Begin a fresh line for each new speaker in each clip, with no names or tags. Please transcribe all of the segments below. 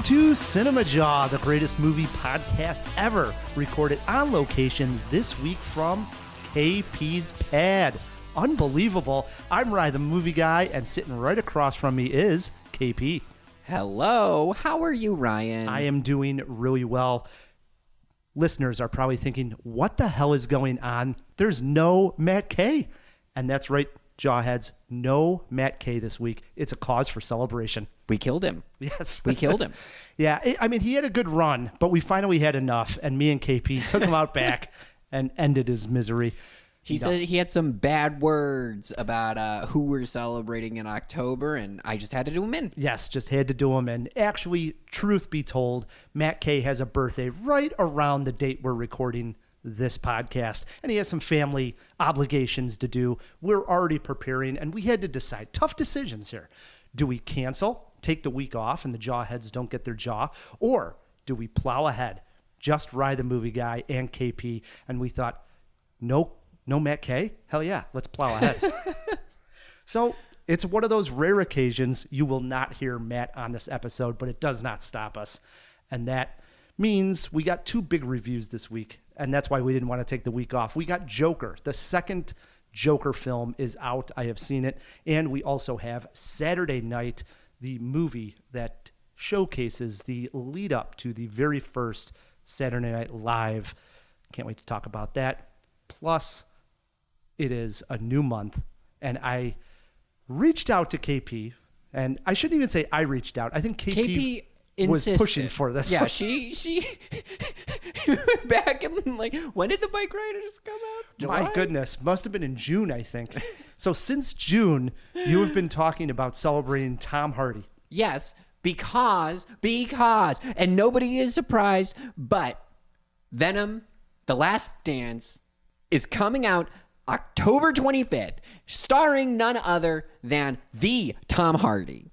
to CinemaJaw, the greatest movie podcast ever, recorded on location this week from KP's pad. Unbelievable. I'm Ryan, the movie guy, and sitting right across from me is KP.
Hello. How are you, Ryan?
I am doing really well. Listeners are probably thinking, what the hell is going on? There's no Matt K. And that's right, Jawheads. No Matt K this week. It's a cause for celebration.
We killed him.
Yes.
We killed him.
Yeah. I mean, he had a good run, but we finally had enough. And me and KP took him out back and ended his misery.
He said he had some bad words about who we're celebrating in October, and I just had to do him in.
Yes, just had to do him in. Actually, truth be told, Matt K has a birthday right around the date we're recording this podcast, and he has some family obligations to do. We're already preparing, and we had to decide. Tough decisions here. Do we cancel, take the week off, and the Jawheads don't get their jaw? Or do we plow ahead, just Rye the movie guy and KP? And we thought, no Matt K? Hell yeah, let's plow ahead. So it's one of those rare occasions you will not hear Matt on this episode, but it does not stop us. And that means we got two big reviews this week, and that's why we didn't want to take the week off. We got Joker. The second Joker film is out. I have seen it. And we also have Saturday Night, the movie that showcases the lead up to the very first Saturday Night Live. Can't wait to talk about that. Plus, it is a new month, and I reached out to KP, and I shouldn't even say I reached out. I think KP was pushing for this.
Yeah, she back in, like, when did the Bike Riders come out? July?
My goodness, must have been in June, I think. So since June, you have been talking about celebrating Tom Hardy.
Yes, because, and nobody is surprised, but Venom, The Last Dance, is coming out October 25th, starring none other than the Tom Hardy.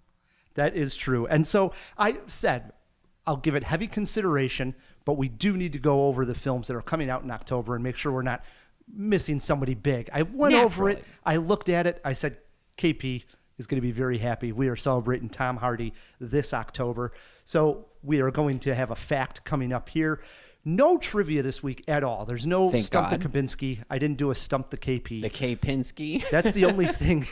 That is true. And so I said, I'll give it heavy consideration, but we do need to go over the films that are coming out in October and make sure we're not missing somebody big. I went over it. I looked at it. I said, KP is going to be very happy. We are celebrating Tom Hardy this October. So we are going to have a fact coming up here. No trivia this week at all. There's no Stump the Kapinski. I didn't do a Stump the KP.
The K-Pinsky.
That's the only thing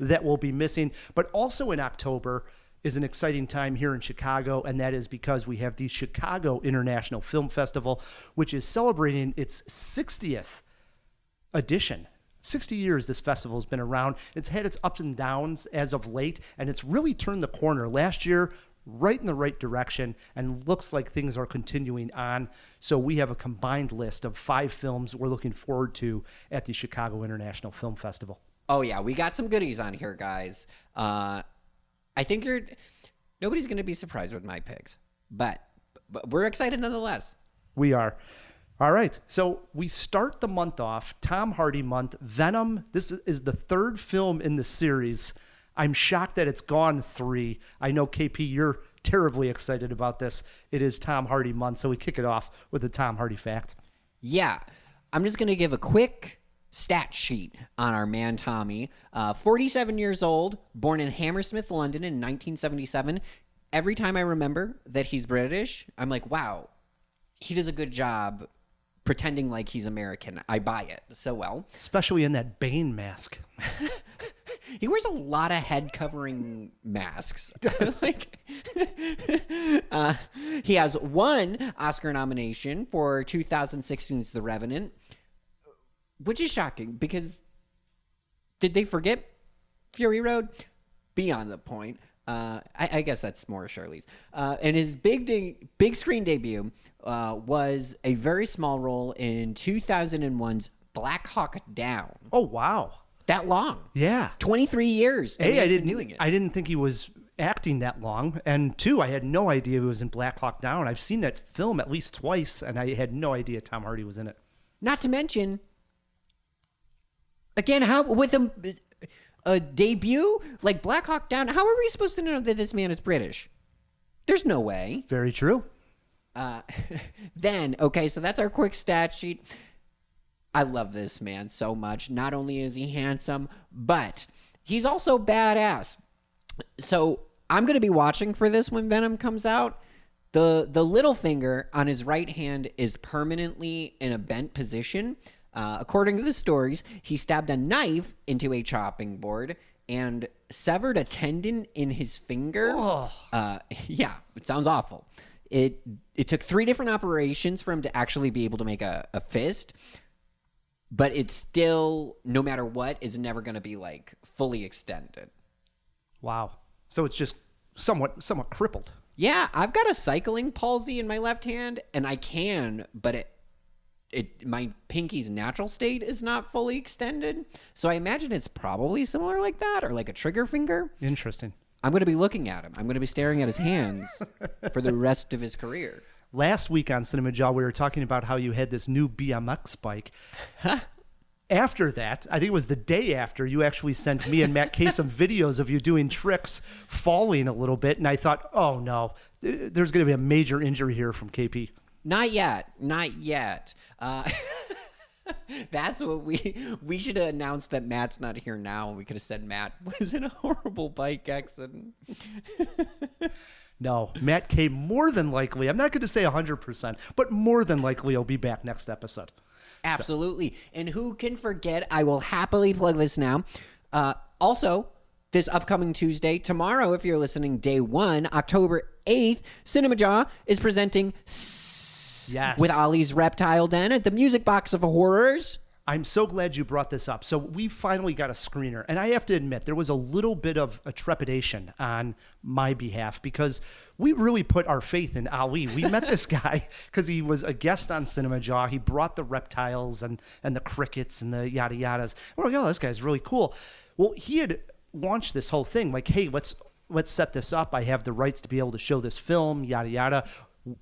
that will be missing. But also in October is an exciting time here in Chicago, and that is because we have the Chicago International Film Festival, which is celebrating its 60th edition. 60 years this festival has been around. It's had its ups and downs as of late, and it's really turned the corner. Last year, right in the right direction, and looks like things are continuing on. So we have a combined list of 5 films we're looking forward to at the Chicago International Film Festival.
Oh, yeah. We got some goodies on here, guys. I think nobody's going to be surprised with my picks, but we're excited nonetheless.
We are. All right. So we start the month off, Tom Hardy month, Venom. This is the third film in the series. I'm shocked that it's gone 3. I know, KP, you're terribly excited about this. It is Tom Hardy month, so we kick it off with a Tom Hardy fact.
Yeah. I'm just going to give a quick stat sheet on our man Tommy. 47 years old, born in Hammersmith, London in 1977. Every time I remember that he's British, I'm like, wow, he does a good job pretending like he's American. I buy it so well.
Especially in that Bane mask.
He wears a lot of head-covering masks. He has 1 Oscar nomination for 2016's The Revenant, which is shocking because did they forget Fury Road? Beyond the point. I guess that's more Charlize. And his big screen debut was a very small role in 2001's Black Hawk Down.
Oh, wow.
That long.
Yeah.
23 years.
I didn't think he was acting that long. And 2, I had no idea he was in Black Hawk Down. I've seen that film at least twice, and I had no idea Tom Hardy was in it.
Not to mention, again, how with a debut like Black Hawk Down, how are we supposed to know that this man is British? There's no way.
Very true.
Then, okay, so that's our quick stat sheet. I love this man so much. Not only is he handsome, but he's also badass. So I'm going to be watching for this when Venom comes out. The little finger on his right hand is permanently in a bent position. According to the stories, he stabbed a knife into a chopping board and severed a tendon in his finger.
Oh.
Yeah, it sounds awful. It took 3 different operations for him to actually be able to make a fist, but it's still, no matter what, is never going to be like fully extended.
Wow. So it's just somewhat crippled.
Yeah, I've got a cycling palsy in my left hand, and I can, but my pinky's natural state is not fully extended. So I imagine it's probably similar like that, or like a trigger finger.
Interesting.
I'm going to be looking at him. I'm going to be staring at his hands for the rest of his career.
Last week on CinemaJaw, we were talking about how you had this new BMX bike. After that, I think it was the day after, you actually sent me and Matt K some videos of you doing tricks, falling a little bit, and I thought, oh no, there's going to be a major injury here from KP.
Not yet. That's what we should have announced that Matt's not here now, and we could have said Matt was in a horrible bike accident.
No, Matt K more than likely, I'm not going to say 100%, but more than likely he'll be back next episode.
Absolutely. So. And who can forget, I will happily plug this now. Also, this upcoming Tuesday, tomorrow, if you're listening, day 1, October 8th, CinemaJaw is presenting
Yes.
with Ollie's Reptile Den at the Music Box of Horrors.
I'm so glad you brought this up. So we finally got a screener, and I have to admit there was a little bit of a trepidation on my behalf because we really put our faith in Ali. We met this guy because he was a guest on CinemaJaw. He brought the reptiles and the crickets and the yada yadas. We're like, oh, this guy's really cool. Well, he had launched this whole thing like, hey, let's set this up. I have the rights to be able to show this film, yada yada.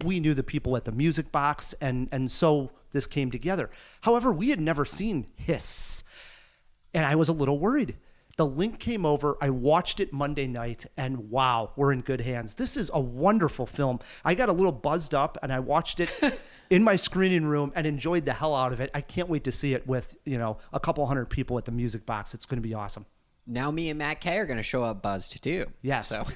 We knew the people at the Music Box, and so this came together. However, we had never seen Hiss, and I was a little worried. The link came over. I watched it Monday night, and wow, we're in good hands. This is a wonderful film. I got a little buzzed up, and I watched it in my screening room and enjoyed the hell out of it. I can't wait to see it with, a couple hundred people at the Music Box. It's going to be awesome.
Now me and Matt K are going to show up buzzed too.
Yes.
So.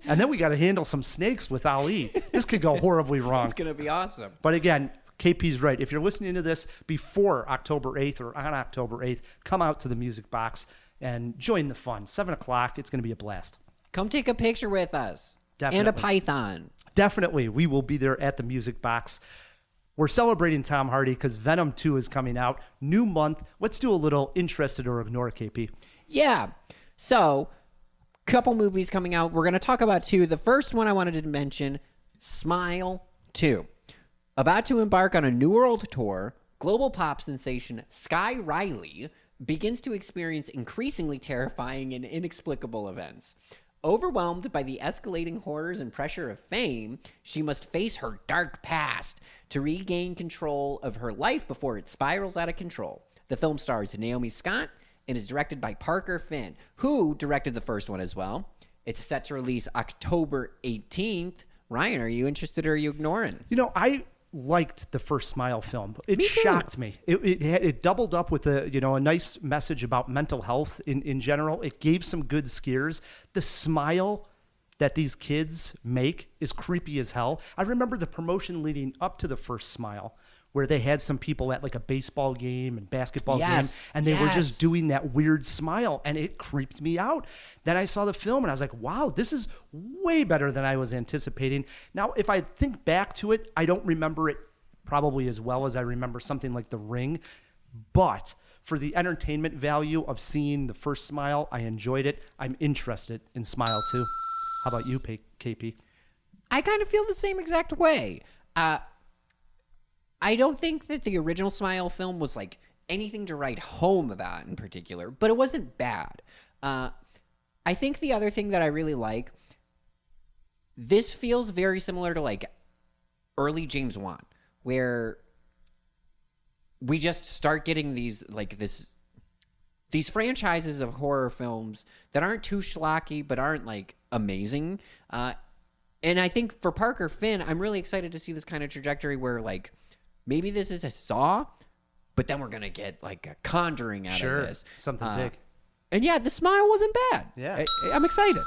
And then we got to handle some snakes with Ali. This could go horribly wrong.
It's going to be awesome.
But again, KP's right. If you're listening to this before October 8th or on October 8th, come out to the Music Box and join the fun. 7 o'clock. It's going to be a blast.
Come take a picture with us.
Definitely.
And a python.
Definitely. We will be there at the Music Box. We're celebrating Tom Hardy because Venom 2 is coming out. New month. Let's do a little interested or ignore, KP.
Yeah. So, couple movies coming out. We're going to talk about 2. The first one I wanted to mention, Smile 2. About to embark on a New World tour, global pop sensation Sky Riley begins to experience increasingly terrifying and inexplicable events. Overwhelmed by the escalating horrors and pressure of fame, she must face her dark past to regain control of her life before it spirals out of control. The film stars Naomi Scott and is directed by Parker Finn, who directed the first one as well. It's set to release October 18th. Ryan, are you interested or are you ignoring?
I liked the first Smile film. It shocked me. It doubled up with a nice message about mental health in general. It gave some good scares. The smile that these kids make is creepy as hell. I remember the promotion leading up to the first Smile where they had some people at like a baseball game and basketball game, and they were just doing that weird smile, and it creeped me out. Then I saw the film, and I was like, wow, this is way better than I was anticipating. Now, if I think back to it, I don't remember it probably as well as I remember something like The Ring, but for the entertainment value of seeing the first Smile, I enjoyed it. I'm interested in Smile 2. How about you, KP?
I kind of feel the same exact way. I don't think that the original Smile film was like anything to write home about in particular, but it wasn't bad. I think the other thing that I really like, this feels very similar to like early James Wan, where we just start getting these franchises of horror films that aren't too schlocky but aren't like amazing. And I think for Parker Finn, I'm really excited to see this kind of trajectory where like maybe this is a Saw, but then we're going to get like a Conjuring out of this.
Something big.
And yeah, the Smile wasn't bad.
Yeah.
I'm excited.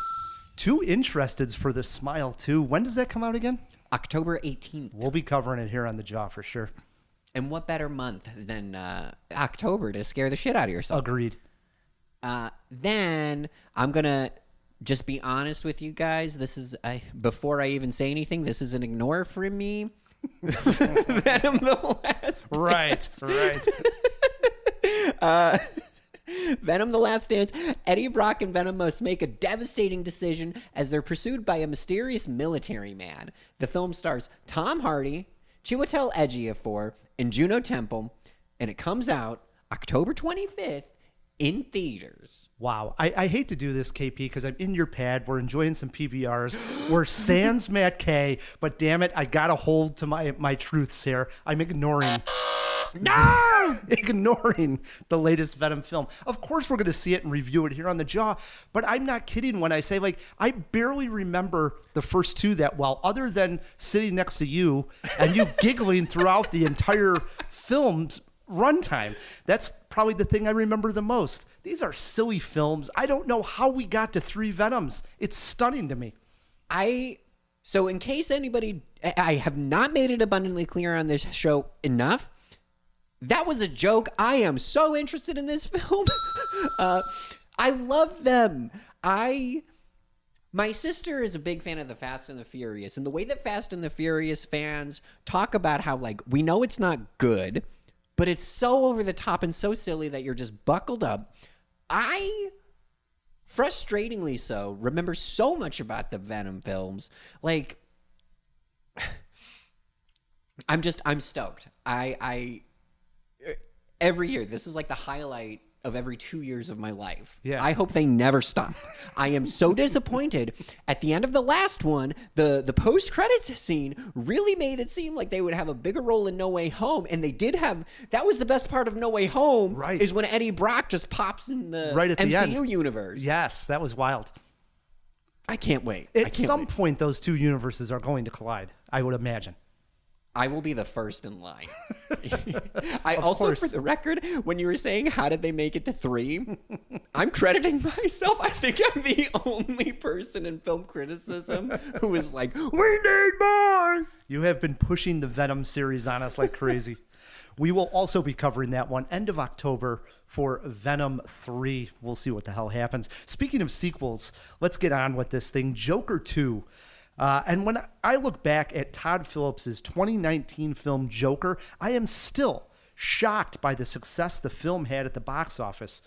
2 interesteds for the Smile 2. When does that come out again?
October 18th.
We'll be covering it here on the Jaw for sure.
And what better month than October to scare the shit out of yourself?
Agreed.
Then I'm going to just be honest with you guys. This is, before I even say anything, this is an ignore from me. Venom the Last Dance.
Right.
Venom the Last Dance. Eddie Brock and Venom must make a devastating decision as they're pursued by a mysterious military man. The film stars Tom Hardy, Chiwetel Ejiofor, and Juno Temple, and it comes out October 25th in theaters.
Wow. I hate to do this, KP, because I'm in your pad. We're enjoying some PBRs. We're sans Matt K, but damn it, I got to hold to my truths here. I'm ignoring... No! Ignoring the latest Venom film. Of course we're going to see it and review it here on the Jaw, but I'm not kidding when I say, like, I barely remember the first two that well, other than sitting next to you and you giggling throughout the entire film's runtime. That's probably the thing I remember the most. These are silly films. I don't know how we got to 3 Venoms. It's stunning to me.
So in case anybody, I have not made it abundantly clear on this show enough. That was a joke. I am so interested in this film. I love them. My sister is a big fan of the Fast and the Furious, and the way that Fast and the Furious fans talk about how, like, we know it's not good, but it's so over the top and so silly that you're just buckled up. I, frustratingly so, remember so much about the Venom films. Like, I'm stoked. Every year, this is like the highlight of every 2 years of my life.
Yeah.
I hope they never stop. I am so disappointed. At the end of the last one, the post-credits scene really made it seem like they would have a bigger role in No Way Home, and they did have. That was the best part of No Way Home,
right?
Is when Eddie Brock just pops in the
right at the
MCU
end.
universe.
Yes, that was wild.
I can't wait.
At some point, those two universes are going to collide, I would imagine.
I will be the first in line. I also, for the record, when you were saying how did they make it to 3, I'm crediting myself. I think I'm the only person in film criticism who is like, we need more.
You have been pushing the Venom series on us like crazy. We will also be covering that one end of October for Venom 3. We'll see what the hell happens. Speaking of sequels, let's get on with this thing. Joker 2. And when I look back at Todd Phillips' 2019 film Joker, I am still shocked by the success the film had at the box office.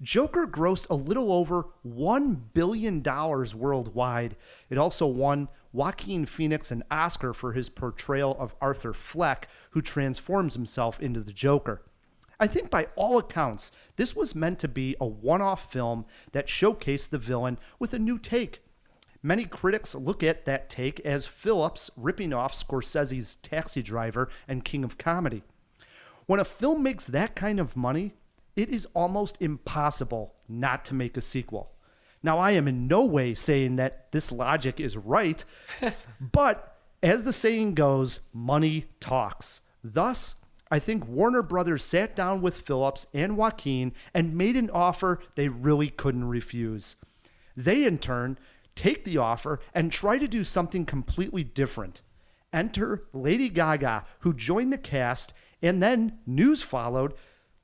Joker grossed a little over $1 billion worldwide. It also won Joaquin Phoenix an Oscar for his portrayal of Arthur Fleck, who transforms himself into the Joker. I think by all accounts, this was meant to be a one-off film that showcased the villain with a new take. Many critics look at that take as Phillips ripping off Scorsese's Taxi Driver and King of Comedy. When a film makes that kind of money, it is almost impossible not to make a sequel. Now, I am in no way saying that this logic is right, but as the saying goes, money talks. Thus, I think Warner Brothers sat down with Phillips and Joaquin and made an offer they really couldn't refuse. They, in turn, take the offer and try to do something completely different. Enter Lady Gaga, who joined the cast, and then news followed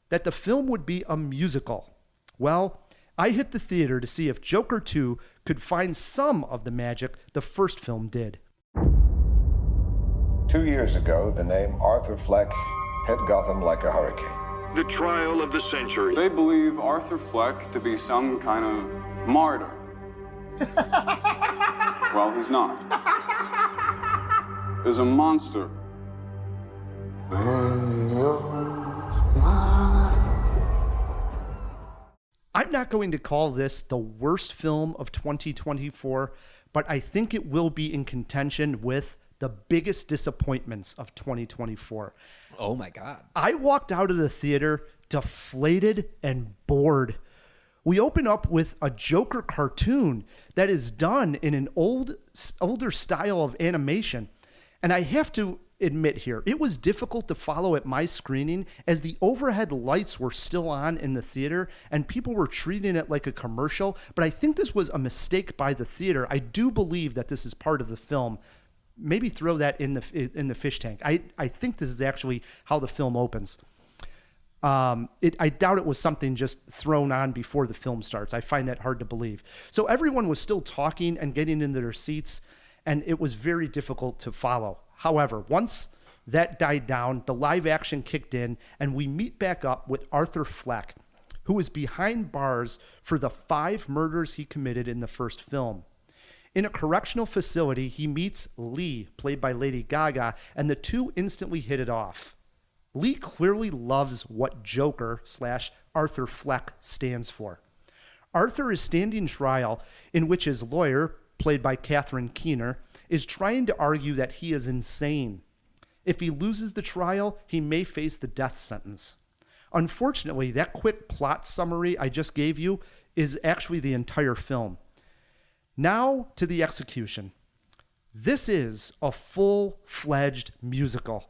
that the film would be a musical. Well, I hit the theater to see if Joker 2 could find some of the magic the first film did.
2 years ago, the name Arthur Fleck hit Gotham like a hurricane.
The trial of the century.
They believe Arthur Fleck to be some kind of martyr. Well, he's not. There's a monster.
I'm not going to call this the worst film of 2024, but I think it will be in contention with the biggest disappointments of 2024.
Oh my God.
I walked out of the theater deflated and bored. We open up with a Joker cartoon that is done in an older style of animation. And I have to admit here, it was difficult to follow at my screening as the overhead lights were still on in the theater and people were treating it like a commercial. But I think this was a mistake by the theater. I do believe that this is part of the film. maybe throw that in the fish tank. I think this is actually how the film opens. I doubt it was something just thrown on before the film starts. I find that hard to believe. So everyone was still talking and getting into their seats, and it was very difficult to follow. However, once that died down, the live action kicked in, and we meet back up with Arthur Fleck, who is behind bars for the 5 murders he committed in the first film. In a correctional facility, he meets Lee, played by Lady Gaga, and the two instantly hit it off. Lee clearly loves what Joker/Arthur Fleck stands for. Arthur is standing trial in which his lawyer, played by Catherine Keener, is trying to argue that he is insane. If he loses the trial, he may face the death sentence. Unfortunately, that quick plot summary I just gave you is actually the entire film. Now to the execution. This is a full-fledged musical.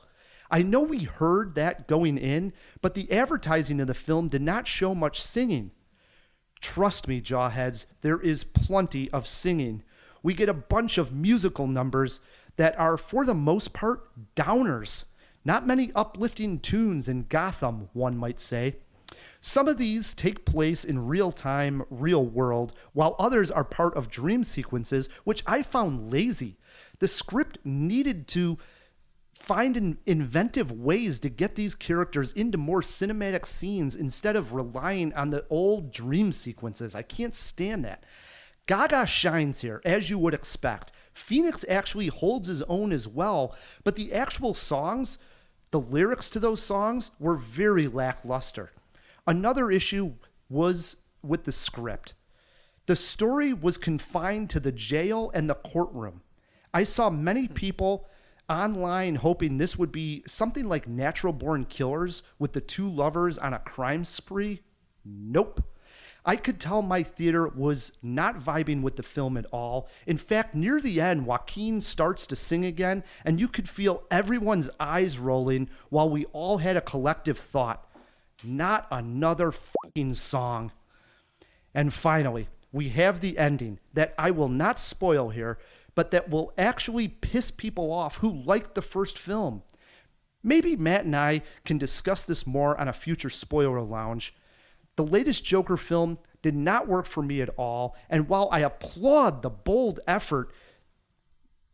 I know we heard that going in, but the advertising of the film did not show much singing. Trust me, Jawheads, there is plenty of singing. We get a bunch of musical numbers that are, for the most part, downers. Not many uplifting tunes in Gotham, one might say. Some of these take place in real time, real world, while others are part of dream sequences, which I found lazy. The script needed to find inventive ways to get these characters into more cinematic scenes instead of relying on the old dream sequences. I can't stand that. Gaga shines here, as you would expect. Phoenix actually holds his own as well, but the actual songs, the lyrics to those songs, were very lackluster. Another issue was with the script. The story was confined to the jail and the courtroom. I saw many people online hoping this would be something like Natural Born Killers with the two lovers on a crime spree. Nope. I could tell my theater was not vibing with the film at all. In fact, near the end, Joaquin starts to sing again, and you could feel everyone's eyes rolling while we all had a collective thought. Not another fucking song. And finally, we have the ending that I will not spoil here, but that will actually piss people off who liked the first film. Maybe Matt and I can discuss this more on a future spoiler lounge. The latest Joker film did not work for me at all, and while I applaud the bold effort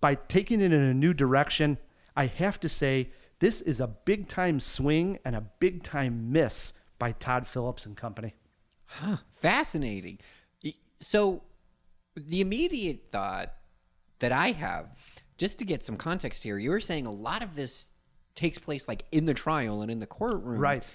by taking it in a new direction, I have to say this is a big-time swing and a big-time miss by Todd Phillips and company.
Huh, fascinating. So the immediate thought that I have, just to get some context here, you were saying a lot of this takes place like in the trial and in the courtroom.
Right.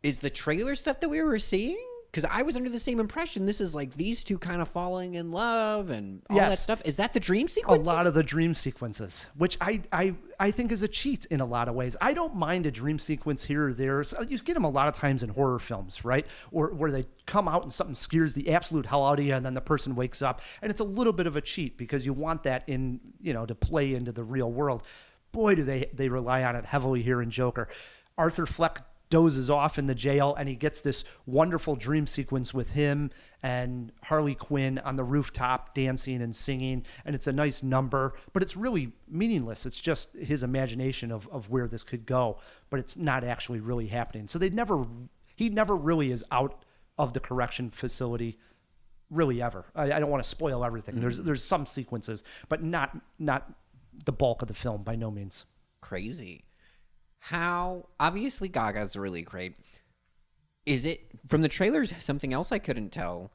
Is the trailer stuff that we were seeing? Because I was under the same impression. This is like these two kind of falling in love and all that stuff. Is that the dream sequences?
A lot of the dream sequences, which I think is a cheat in a lot of ways. I don't mind a dream sequence here or there. So you get them a lot of times in horror films, right? Or where they come out and something scares the absolute hell out of you, and then the person wakes up, and it's a little bit of a cheat because you want that in, to play into the real world. Boy, do they rely on it heavily here in Joker. Arthur Fleck dozes off in the jail, and he gets this wonderful dream sequence with him and Harley Quinn on the rooftop dancing and singing, and it's a nice number, but it's really meaningless. It's just his imagination of where this could go, but it's not actually really happening. So he never really is out of the correction facility, really ever. I don't want to spoil everything. There's some sequences, but not the bulk of the film, by no means.
Crazy. How, obviously Gaga's really great. Is it, from the trailers, something else I couldn't tell?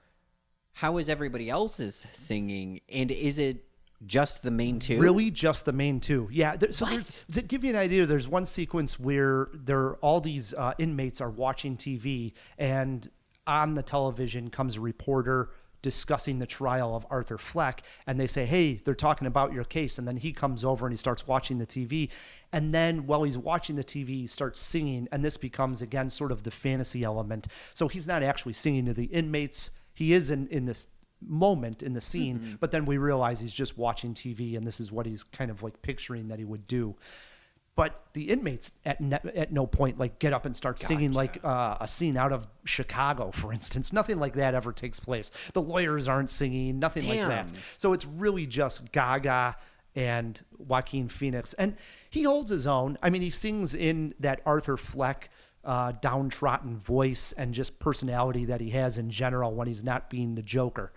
How is everybody else's singing? And is it just the main two?
Really just the main two. Yeah. To give you an idea, there's one sequence where all these inmates are watching TV, and on the television comes a reporter discussing the trial of Arthur Fleck, and they say, hey, they're talking about your case, and then he comes over and he starts watching the TV, and then while he's watching the TV, he starts singing, and this becomes, again, sort of the fantasy element. So he's not actually singing to the inmates. He is in this moment in the scene, but then we realize he's just watching TV, and this is what he's kind of like picturing that he would do. But the inmates at no point like get up and start singing like a scene out of Chicago, for instance. Nothing like that ever takes place. The lawyers aren't singing, nothing like that. So it's really just Gaga and Joaquin Phoenix. And he holds his own. I mean, he sings in that Arthur Fleck downtrodden voice and just personality that he has in general when he's not being the Joker.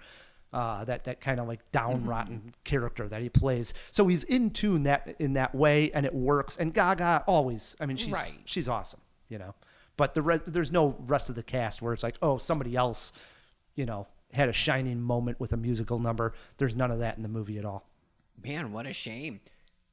That kind of like downtrodden character that he plays. So he's in tune in that way, and it works. And Gaga always, I mean, she's awesome, you know. But there's no rest of the cast where it's like, oh, somebody else, you know, had a shining moment with a musical number. There's none of that in the movie at all.
Man, what a shame.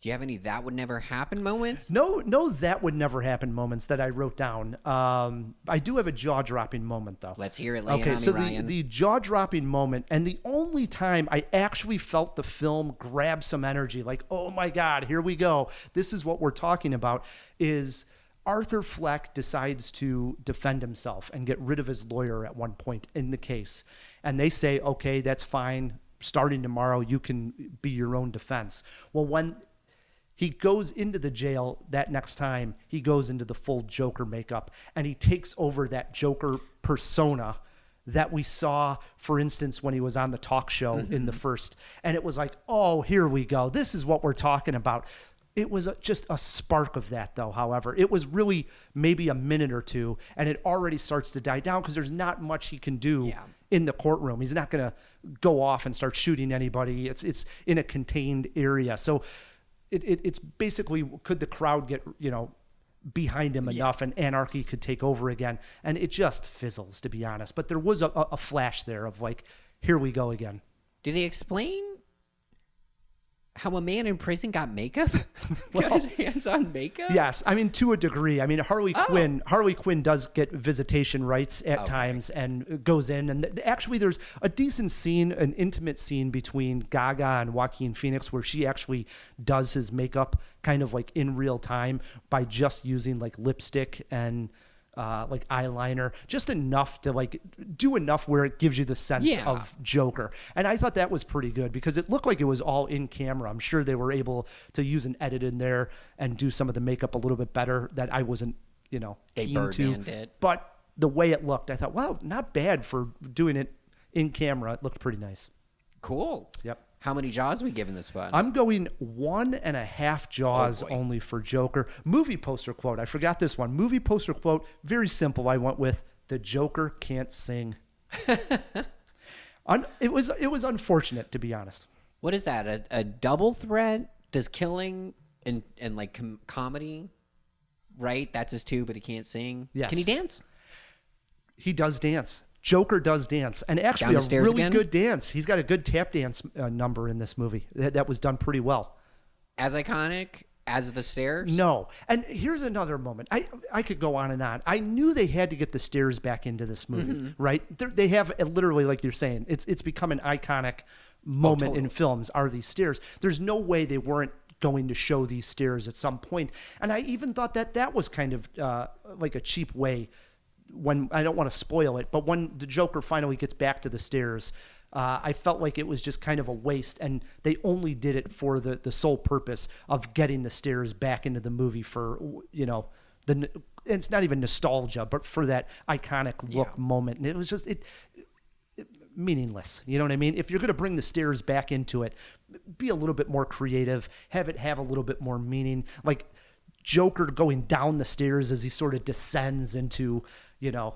Do you have any that would never happen moments?
No, that would never happen moments that I wrote down. I do have a jaw-dropping moment, though.
Let's hear it. Lay it on me, Ryan.
The jaw-dropping moment, and the only time I actually felt the film grab some energy, like, oh my God, here we go. This is what we're talking about, is Arthur Fleck decides to defend himself and get rid of his lawyer at one point in the case. And they say, okay, that's fine. Starting tomorrow, you can be your own defense. Well, when he goes into the jail that next time, he goes into the full Joker makeup, and he takes over that Joker persona that we saw, for instance, when he was on the talk show in the first. And it was like, oh, here we go. This is what we're talking about. It was just a spark of that, though, however. It was really maybe a minute or two, and it already starts to die down because there's not much he can do in the courtroom. He's not going to go off and start shooting anybody. It's in a contained area. So it's basically, could the crowd get, you know, behind him enough and anarchy could take over again? And it just fizzles, to be honest. But there was a flash there of like, here we go again.
Do they explain how a man in prison got makeup? Got his hands on makeup?
Yes, I mean, to a degree. I mean, Harley Quinn does get visitation rights at times and goes in. And actually, there's a decent scene, an intimate scene between Gaga and Joaquin Phoenix where she actually does his makeup kind of like in real time by just using like lipstick and like eyeliner, just enough to like do enough where it gives you the sense of Joker. And I thought that was pretty good because it looked like it was all in camera. I'm sure they were able to use an edit in there and do some of the makeup a little bit better that I wasn't, you know, keen to. But the way it looked, I thought, wow, not bad for doing it in camera. It looked pretty nice.
Cool.
Yep.
How many jaws we giving this one?
I'm going 1.5 jaws only for Joker. Movie poster quote. I forgot this one. Movie poster quote. Very simple. I went with, the Joker can't sing. It was unfortunate, to be honest.
What is that? A double threat? Does killing and like comedy, right? That's his two, but he can't sing.
Yes.
Can he dance?
He does dance. Joker does dance, and actually a really good dance. He's got a good tap dance number in this movie that was done pretty well. As
iconic as the stairs?
No. And here's another moment. I could go on and on. I knew they had to get the stairs back into this movie, right? They have literally, like you're saying, it's become an iconic moment in films, are these stairs. There's no way they weren't going to show these stairs at some point. And I even thought that was kind of like a cheap way, when I don't want to spoil it, but when the Joker finally gets back to the stairs, I felt like it was just kind of a waste, and they only did it for the sole purpose of getting the stairs back into the movie for, you know, it's not even nostalgia, but for that iconic look moment. And it was just meaningless. You know what I mean? If you're going to bring the stairs back into it, be a little bit more creative, have it have a little bit more meaning. Like Joker going down the stairs as he sort of descends into, you know,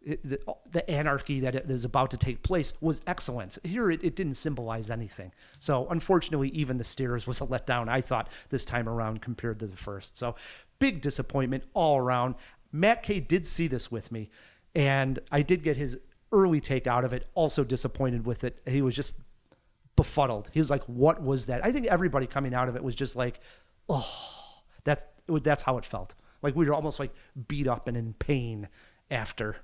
the anarchy that is about to take place was excellent. Here, it didn't symbolize anything. So, unfortunately, even the stairs was a letdown, I thought, this time around compared to the first. So, big disappointment all around. Matt Kay did see this with me, and I did get his early take out of it, also disappointed with it. He was just befuddled. He was like, what was that? I think everybody coming out of it was just like, oh, that's how it felt. Like we were almost like beat up and in pain after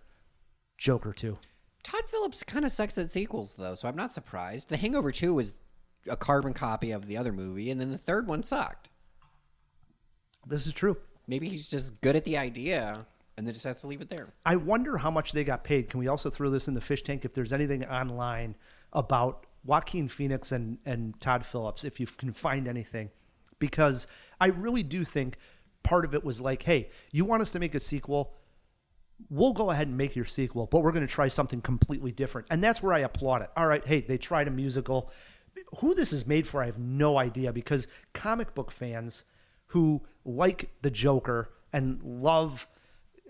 Joker 2.
Todd Phillips kind of sucks at sequels, though, so I'm not surprised. The Hangover 2 was a carbon copy of the other movie, and then the third one sucked.
This is true.
Maybe he's just good at the idea and then just has to leave it there.
I wonder how much they got paid. Can we also throw this in the fish tank if there's anything online about Joaquin Phoenix and Todd Phillips, if you can find anything? Because I really do think part of it was like, hey, you want us to make a sequel? We'll go ahead and make your sequel, but we're going to try something completely different. And that's where I applaud it. All right, hey, they tried a musical. Who this is made for, I have no idea, because comic book fans who like the Joker and love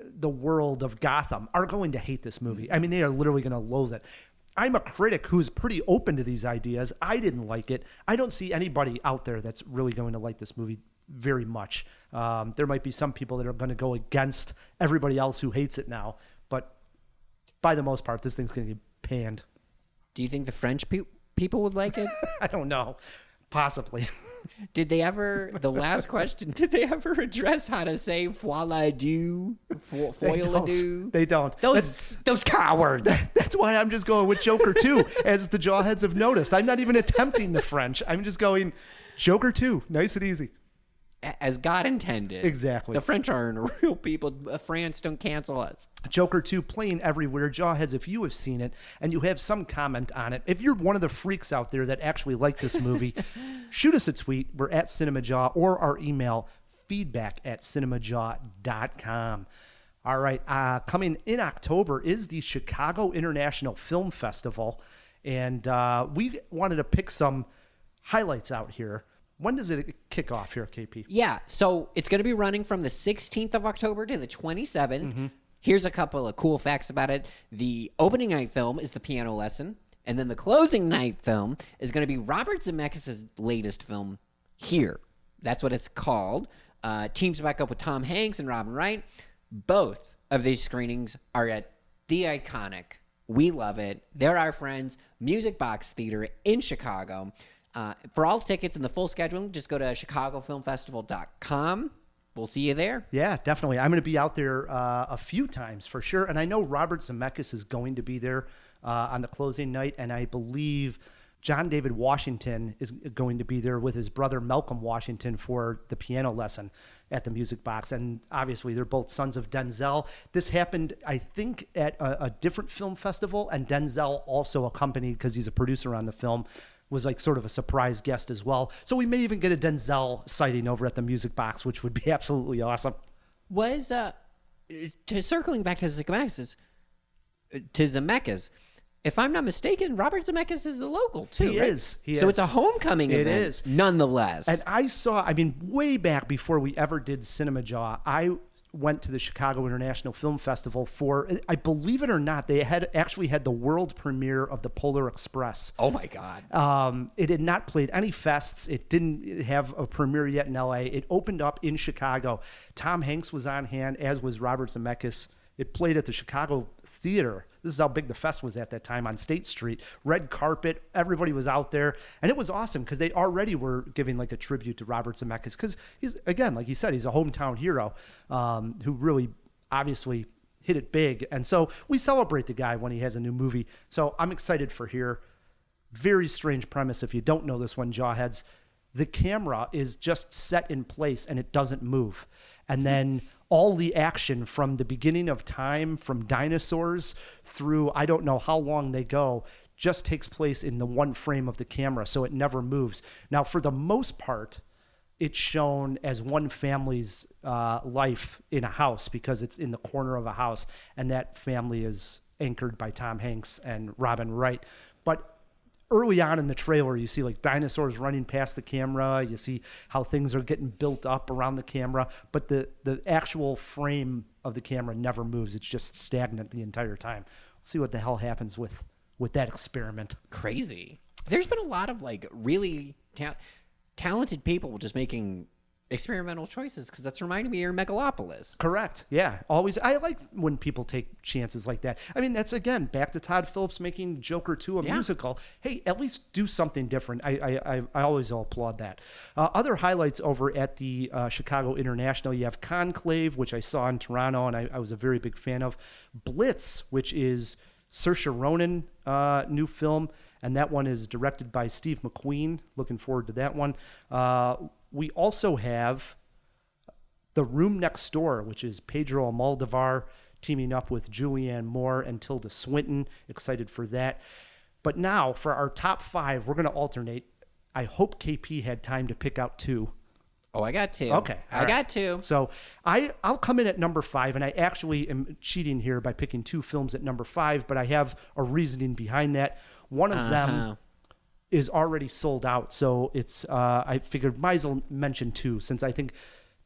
the world of Gotham are going to hate this movie. I mean, they are literally going to loathe it. I'm a critic who's pretty open to these ideas. I didn't like it. I don't see anybody out there that's really going to like this movie very much. There might be some people that are going to go against everybody else who hates it now, but by the most part, this thing's going to get panned.
Do you think the French people would like it?
I don't know. Possibly.
Did they ever, the last question, did they ever address how to say folie du, folie du?
They don't.
Those cowards.
That's why I'm just going with Joker 2, as the Jawheads have noticed. I'm not even attempting the French. I'm just going Joker 2. Nice and easy.
As God intended.
Exactly.
The French aren't real people. France, don't cancel us.
Joker 2 playing everywhere. Jawheads, if you have seen it and you have some comment on it, if you're one of the freaks out there that actually like this movie, shoot us a tweet. We're at CinemaJaw, or our email, feedback@cinemajaw.com. All right. Coming in October is the Chicago International Film Festival. And we wanted to pick some highlights out here. When does it kick off here, KP?
Yeah, so it's going to be running from the 16th of October to the 27th. Here's a couple of cool facts about it. The opening night film is The Piano Lesson, and then the closing night film is going to be Robert Zemeckis' latest film, Here. That's what it's called. Teams back up with Tom Hanks and Robin Wright. Both of these screenings are at the iconic, we love it, they're our friends, Music Box Theater in Chicago. For all tickets and the full scheduling, just go to chicagofilmfestival.com. We'll see you there.
Yeah, definitely. I'm going to be out there a few times for sure. And I know Robert Zemeckis is going to be there on the closing night. And I believe John David Washington is going to be there with his brother Malcolm Washington for The Piano Lesson at the Music Box. And obviously, they're both sons of Denzel. This happened, I think, at a different film festival. And Denzel also accompanied, because he's a producer on the film, was like sort of a surprise guest as well. So we may even get a Denzel sighting over at the Music Box, which would be absolutely awesome.
Was, circling back to Zemeckis, if I'm not mistaken, Robert Zemeckis is a local too,
He
right?
is. He
so
is.
it's a homecoming
It
event,
is.
nonetheless.
And I saw, I mean, way back before we ever did CinemaJaw, I went to the Chicago International Film Festival for, I believe it or not, they had actually had the world premiere of the Polar Express.
Oh my God.
It had not played any fests. It didn't have a premiere yet in LA. It opened up in Chicago. Tom Hanks was on hand, as was Robert Zemeckis. It played at the Chicago Theater. This is how big the fest was at that time on State Street. Red carpet, everybody was out there. And it was awesome because they already were giving like a tribute to Robert Zemeckis because he's, again, like you said, he's a hometown hero who really obviously hit it big. And so we celebrate the guy when he has a new movie. So I'm excited for Here. Very strange premise if you don't know this one, Jawheads. The camera is just set in place and it doesn't move. And then all the action from the beginning of time, from dinosaurs through I don't know how long they go, just takes place in the one frame of the camera, so it never moves. Now, for the most part, it's shown as one family's life in a house because it's in the corner of a house, and that family is anchored by Tom Hanks and Robin Wright. But early on in the trailer, you see like dinosaurs running past the camera. You see how things are getting built up around the camera, but the actual frame of the camera never moves. It's just stagnant the entire time. We'll see what the hell happens with that experiment.
Crazy. There's been a lot of like really talented people just making experimental choices because that's reminding me of Megalopolis.
Correct. Yeah. Always. I like when people take chances like that. I mean, that's again back to Todd Phillips making Joker 2 a musical. Hey, at least do something different. I always applaud that. Other highlights over at the Chicago International. You have Conclave, which I saw in Toronto, and I was a very big fan of. Blitz, which is Saoirse Ronan new film, and that one is directed by Steve McQueen. Looking forward to that one. We also have The Room Next Door, which is Pedro Almodovar teaming up with Julianne Moore and Tilda Swinton. Excited for that. But now, for our top 5, we're going to alternate. I hope KP had time to pick out 2.
Oh, I got 2.
Okay.
I got 2.
So I'll come in at number 5, and I actually am cheating here by picking 2 films at number 5, but I have a reasoning behind that. One of them is already sold out. So it's, I figured might as well mention two, since I think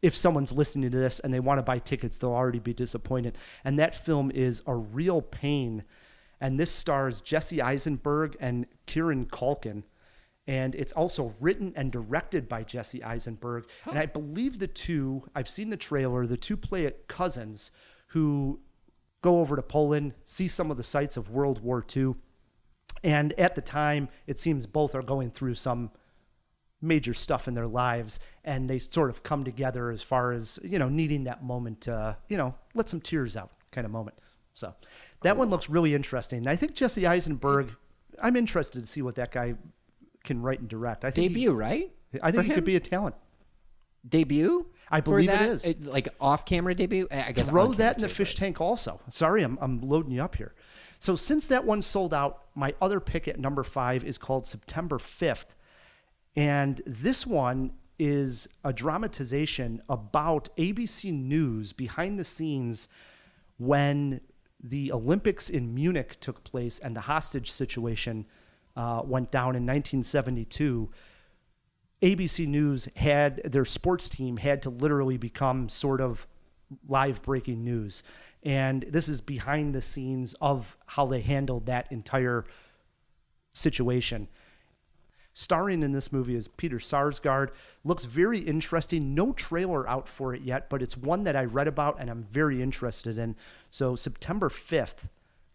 if someone's listening to this and they want to buy tickets, they'll already be disappointed. And that film is A Real Pain. And this stars Jesse Eisenberg and Kieran Culkin. And it's also written and directed by Jesse Eisenberg. And I believe the two, I've seen the trailer, the two play cousins who go over to Poland, see some of the sites of World War II. And at the time, it seems both are going through some major stuff in their lives, and they sort of come together as far as, needing that moment to, let some tears out kind of moment. So that one looks really interesting. And I think Jesse Eisenberg, I'm interested to see what that guy can write and direct. I think
right?
I think he could be a talent.
Debut?
I believe it
is.
is.
Like off-camera debut? I guess
throw that in the fish tank also. Sorry, I'm loading you up here. So since that one sold out, my other pick at number 5 is called September 5th. And this one is a dramatization about ABC News behind the scenes when the Olympics in Munich took place and the hostage situation went down in 1972. ABC News had their sports team had to literally become sort of live breaking news. And this is behind the scenes of how they handled that entire situation. Starring in this movie is Peter Sarsgaard. Looks very interesting. No trailer out for it yet, but it's one that I read about and I'm very interested in. So September 5th,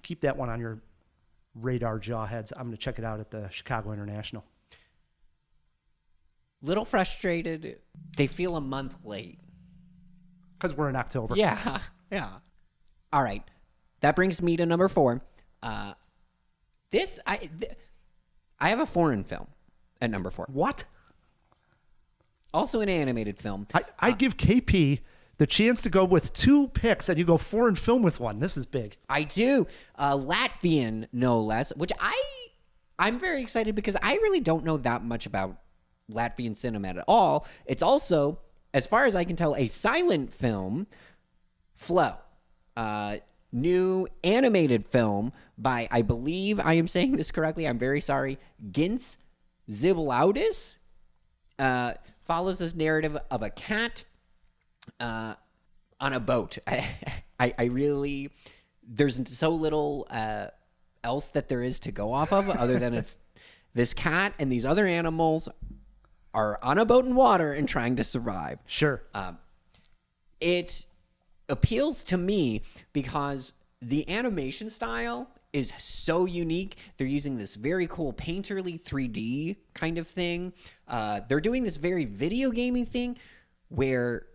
keep that one on your radar, Jawheads. I'm going to check it out at the Chicago International.
Little frustrated. They feel a month late.
Because we're in October.
Yeah. All right. That brings me to number 4. I have a foreign film at number 4.
What?
Also an animated film.
I give KP the chance to go with 2 picks, and you go foreign film with one. This is big.
I do. Latvian, no less, which I'm very excited because I really don't know that much about Latvian cinema at all. It's also, as far as I can tell, a silent film, Flow. New animated film by, I believe I am saying this correctly, I'm very sorry, Gins Ziblaudis. Follows this narrative of a cat on a boat. I really, there's so little else that there is to go off of other than it's this cat and these other animals are on a boat in water and trying to survive.
Sure.
It appeals to me because the animation style is so unique. They're using this very cool painterly 3D kind of thing. They're doing this very video gaming thing where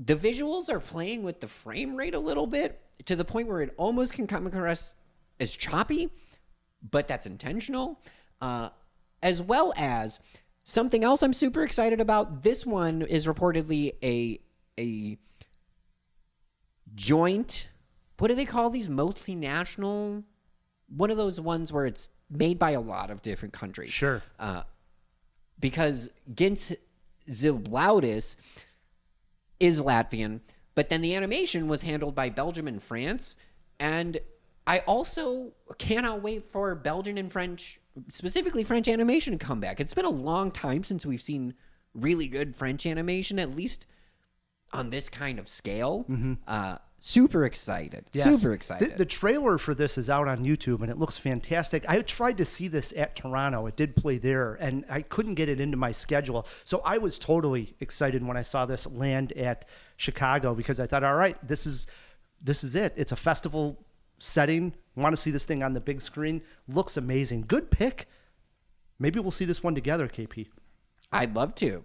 the visuals are playing with the frame rate a little bit to the point where it almost can come across as choppy, but that's intentional. As well as something else I'm super excited about. This one is reportedly a joint, what do they call these? Multinational? One of those ones where it's made by a lot of different countries.
Sure.
Because Gins Ziblaudis is Latvian, but then the animation was handled by Belgium and France. And I also cannot wait for Belgian and French, specifically French animation to come back. It's been a long time since we've seen really good French animation, at least on this kind of scale. Mm-hmm. Super excited. Yes. Super excited.
The trailer for this is out on YouTube, and it looks fantastic. I tried to see this at Toronto. It did play there, and I couldn't get it into my schedule. So I was totally excited when I saw this land at Chicago because I thought, all right, this is it. It's a festival setting. Want to see this thing on the big screen. Looks amazing. Good pick. Maybe we'll see this one together, KP.
I'd love to.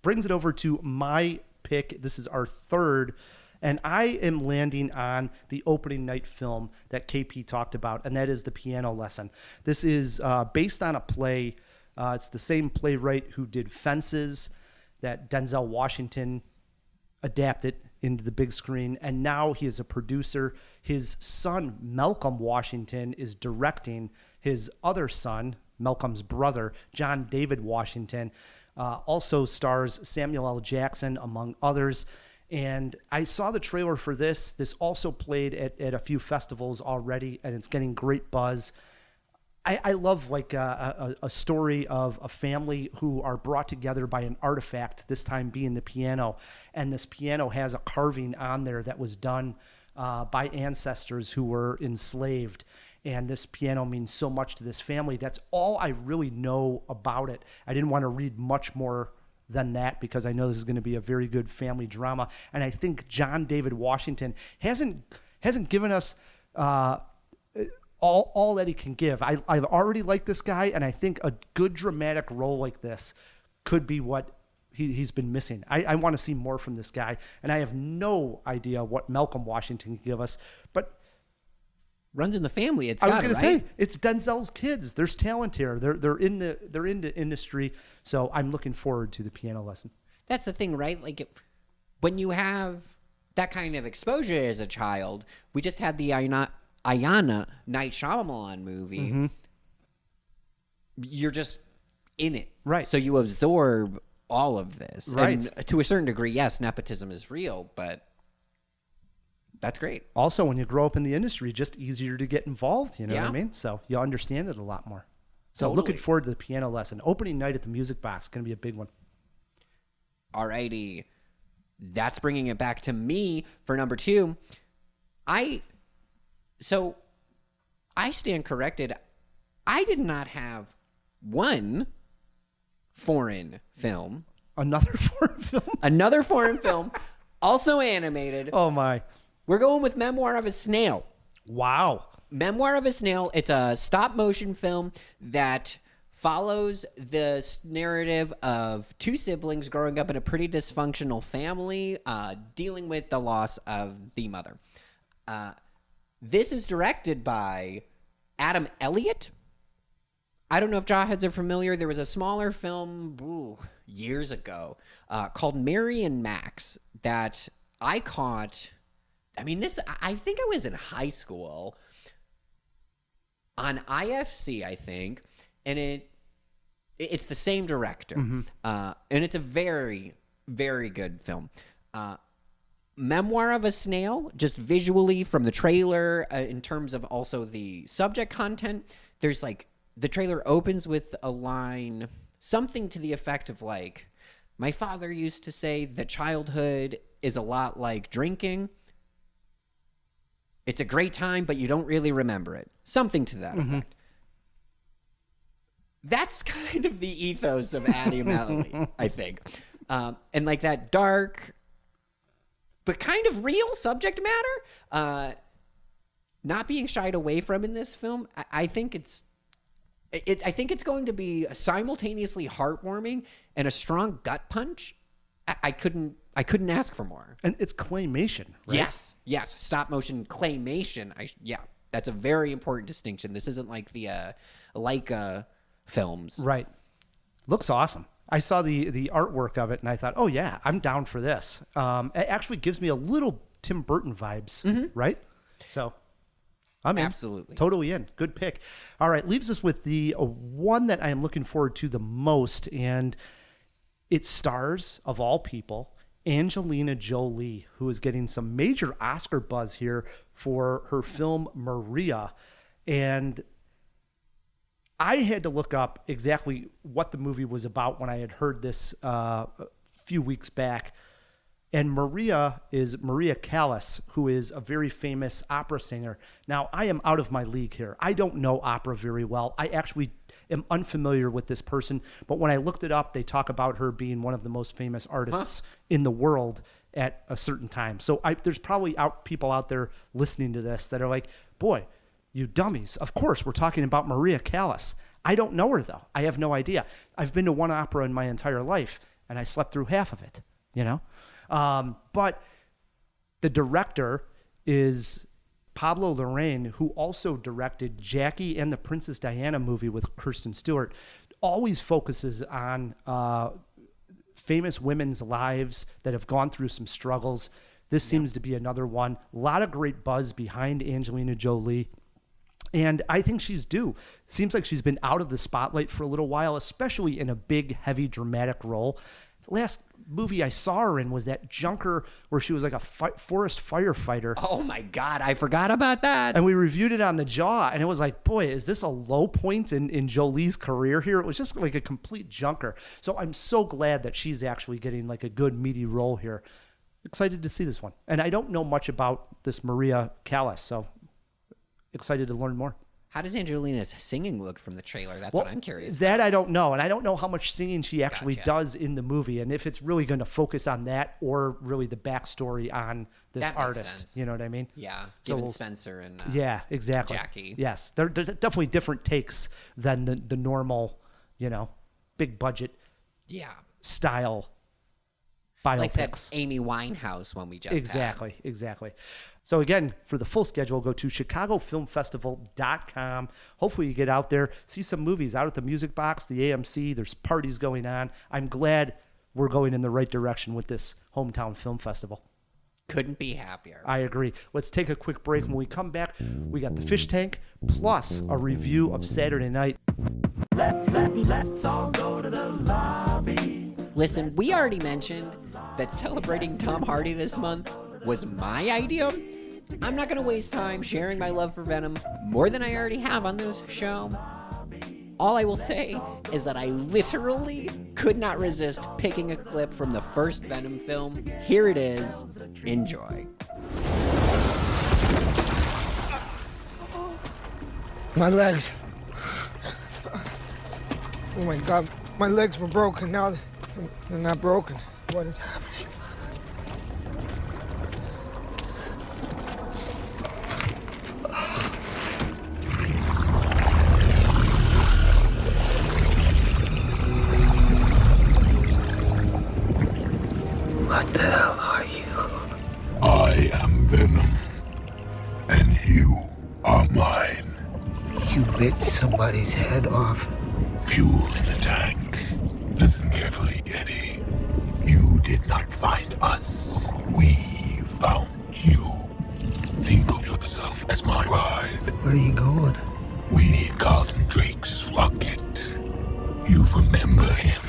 Brings it over to my pick. This is our third, and I am landing on the opening night film that KP talked about, and that is The Piano Lesson. This is based on a play. It's the same playwright who did Fences that Denzel Washington adapted into the big screen, and now he is a producer. His son, Malcolm Washington, is directing. His other son, Malcolm's brother, John David Washington, also stars Samuel L. Jackson, among others. And I saw the trailer for this. This also played at a few festivals already, and it's getting great buzz. I love like a story of a family who are brought together by an artifact, this time being the piano. And this piano has a carving on there that was done by ancestors who were enslaved. And this piano means so much to this family. That's all I really know about it. I didn't want to read much more than that because I know this is going to be a very good family drama. And I think John David Washington hasn't given us all that he can give. I've already liked this guy, and I think a good dramatic role like this could be what he's been missing. I want to see more from this guy, and I have no idea what Malcolm Washington can give us. But
runs in the family. It's
I was
got
going
it,
to
right?
say it's Denzel's kids. There's talent here. They're into industry. So I'm looking forward to the piano lesson.
That's the thing, right? Like when you have that kind of exposure as a child, we just had the Ayana Night Shyamalan movie.
Mm-hmm.
You're just in it,
Right.
So you absorb all of this,
Right.
And to a certain degree, yes, nepotism is real, but that's great.
Also, when you grow up in the industry, just easier to get involved. You know what
Yeah.
I mean? So you understand it a lot more. So
Totally.
looking forward to the piano lesson. Opening night at the Music Box, going to be a big one.
Alrighty. That's bringing it back to me for number 2. I stand corrected. I did not have one foreign film.
Another foreign film?
Another foreign film, also animated.
Oh, my.
We're going with Memoir of a Snail.
Wow.
Memoir of a Snail. It's a stop motion film that follows the narrative of 2 siblings growing up in a pretty dysfunctional family, dealing with the loss of the mother. This is directed by Adam Elliott. I don't know if jawheads are familiar. There was a smaller film years ago called Mary and Max that I caught. I mean, I think I was in high school on IFC, I think, and it's the same director, and it's a very, very good film. Memoir of a Snail, just visually from the trailer, in terms of also the subject content, there's like, the trailer opens with a line, something to the effect of like, my father used to say that childhood is a lot like drinking. It's a great time, but you don't really remember it. Something to that effect. That's kind of the ethos of Adam Elliott, I think. And like that dark, but kind of real subject matter, not being shied away from in this film. I think it's going to be simultaneously heartwarming and a strong gut punch. I couldn't ask for more.
And it's claymation, right?
Yes. Stop motion claymation. That's a very important distinction. This isn't like the Leica films.
Right. Looks awesome. I saw the artwork of it and I thought, oh yeah, I'm down for this. It actually gives me a little Tim Burton vibes, right? So I'm in.
Absolutely.
Totally in. Good pick. All right, leaves us with the one that I am looking forward to the most, and it stars, of all people, Angelina Jolie, who is getting some major Oscar buzz here for her film Maria. And I had to look up exactly what the movie was about when I had heard this a few weeks back. And Maria is Maria Callas, who is a very famous opera singer. Now, I am out of my league here. I don't know opera very well. I actually am unfamiliar with this person. But when I looked it up, they talk about her being one of the most famous artists in the world at a certain time. So there's probably people out there listening to this that are like, boy, you dummies. Of course, we're talking about Maria Callas. I don't know her, though. I have no idea. I've been to one opera in my entire life, and I slept through half of it, you know? But the director is Pablo Larraín, who also directed Jackie and the Princess Diana movie with Kristen Stewart. Always focuses on famous women's lives that have gone through some struggles. This seems to be another one. A lot of great buzz behind Angelina Jolie. And I think she's due. Seems like she's been out of the spotlight for a little while, especially in a big, heavy, dramatic role. last movie I saw her in was that Junker where she was like a forest firefighter.
Oh my God, I forgot about that.
And we reviewed it on the Jaw, and it was like, boy, is this a low point in Jolie's career here? It was just like a complete junker. So I'm so glad that she's actually getting like a good meaty role here. Excited to see this one. And I don't know much about this Maria Callas, so excited to learn more.
How does Angelina's singing look from the trailer? That's what I'm curious
That I don't know. And I don't know how much singing she actually
Gotcha.
does in the movie, and if it's really going to focus on that or really the backstory on this
That makes
artist.
sense.
You know what I mean?
Yeah,
So
given
we'll-
Spencer and
Yeah, exactly.
Jackie.
Yes, they're definitely different takes than the normal, big budget
yeah,
style biopics.
like that Amy Winehouse one we just had.
Exactly. So again, for the full schedule, go to ChicagoFilmFestival.com. Hopefully you get out there, see some movies out at the Music Box, the AMC. There's parties going on. I'm glad we're going in the right direction with this hometown film festival.
Couldn't be happier.
I agree. Let's take a quick break. When we come back, we got the fish tank plus a review of Saturday Night.
Let's all go to the lobby.
Listen, we already mentioned that celebrating Tom Hardy this month was my idea. I'm not going to waste time sharing my love for Venom more than I already have on this show. All I will say is that I literally could not resist picking a clip from the first Venom film. Here it is. Enjoy.
My legs. Oh my God, my legs were broken. Now they're not broken. What is happening? What the hell are you?
I am Venom, and you are mine.
You bit somebody's head off.
Fuel in the tank. Listen carefully, Eddie. You did not find us. We found you. Think of yourself as my ride.
Where are you going?
We need Carlton Drake's rocket. You remember him.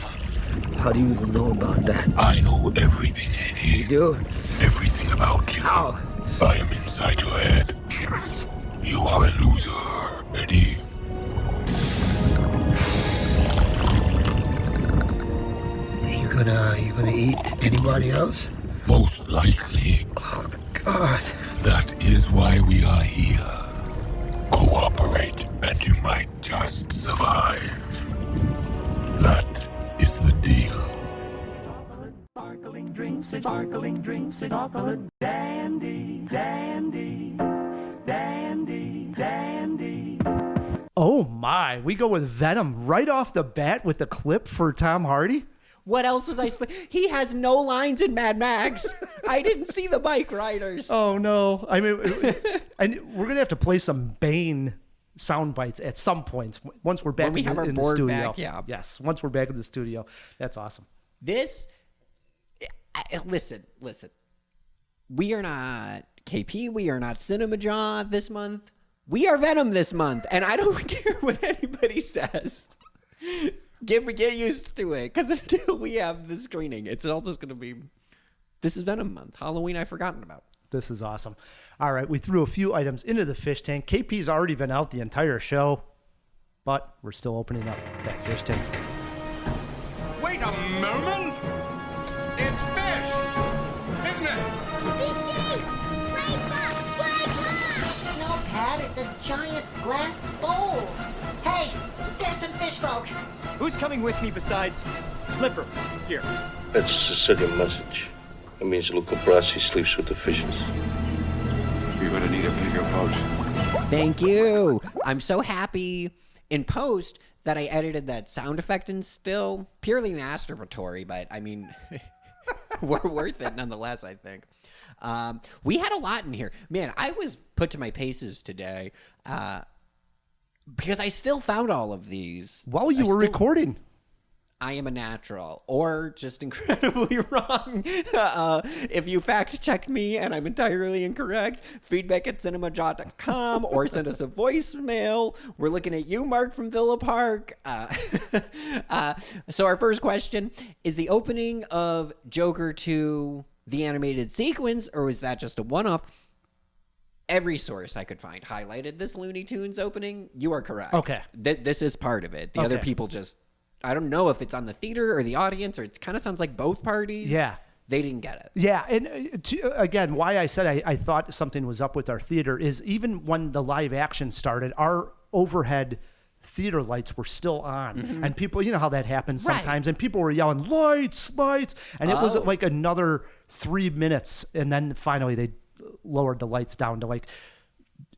How do you even know about that?
I know everything, Eddie.
You do?
Everything about you.
How?
I am inside your head. You are a loser, Eddie.
You gonna eat anybody else?
Most likely.
Oh God.
That is why we are here. Cooperate, and you might just survive. That is the deal.
Sparkling drinks, and awful dandy, dandy, dandy, dandy.
Oh my, we go with Venom right off the bat with the clip for Tom Hardy.
What else was I He has no lines in Mad Max. I didn't see the bike riders.
Oh no! I mean, and we're gonna have to play some Bane sound bites at some point once we're back
When we have our
in the
board
studio.
back, yeah.
Yes, once we're back in the studio, that's awesome.
Listen. We are not KP. We are not CinemaJaw this month. We are Venom this month, and I don't care what anybody says. Get used to it, because until we have the screening, it's all just going to be, this is Venom month. Halloween I've forgotten about.
This is awesome. All right, we threw a few items into the fish tank. KP's already been out the entire show, but we're still opening up that fish tank.
Wait a moment! It's fish! Isn't it?
DC! Wake up! No, Pat, it's a giant glass bowl. Hey, get some fish folk.
Who's coming with me besides Flipper? Here.
That's a Sicilian message. It means Luca Brasi sleeps with the fishes.
You're gonna need a bigger boat.
Thank you. I'm so happy in post that I edited that sound effect in still. Purely masturbatory, but I mean, we're worth it nonetheless, I think. We had a lot in here. Man, I was put to my paces today because I still found all of these.
While you were recording.
I am a natural, or just incredibly wrong. If you fact check me and I'm entirely incorrect, feedback at CinemaJaw.com or send us a voicemail. We're looking at you, Mark from Villa Park. So our first question, is the opening of Joker 2 the animated sequence, or was that just a one-off? Every source I could find highlighted this Looney Tunes opening. You are correct.
Okay.
This is part of it. The other people just... I don't know if it's on the theater or the audience, or it kind of sounds like both parties.
Yeah.
They didn't get it.
Yeah, and again, why I said I thought something was up with our theater is even when the live action started, our overhead theater lights were still on.
Mm-hmm.
And people, you know how that happens sometimes, and people were yelling, lights, and it was like another 3 minutes, and then finally they lowered the lights down to like,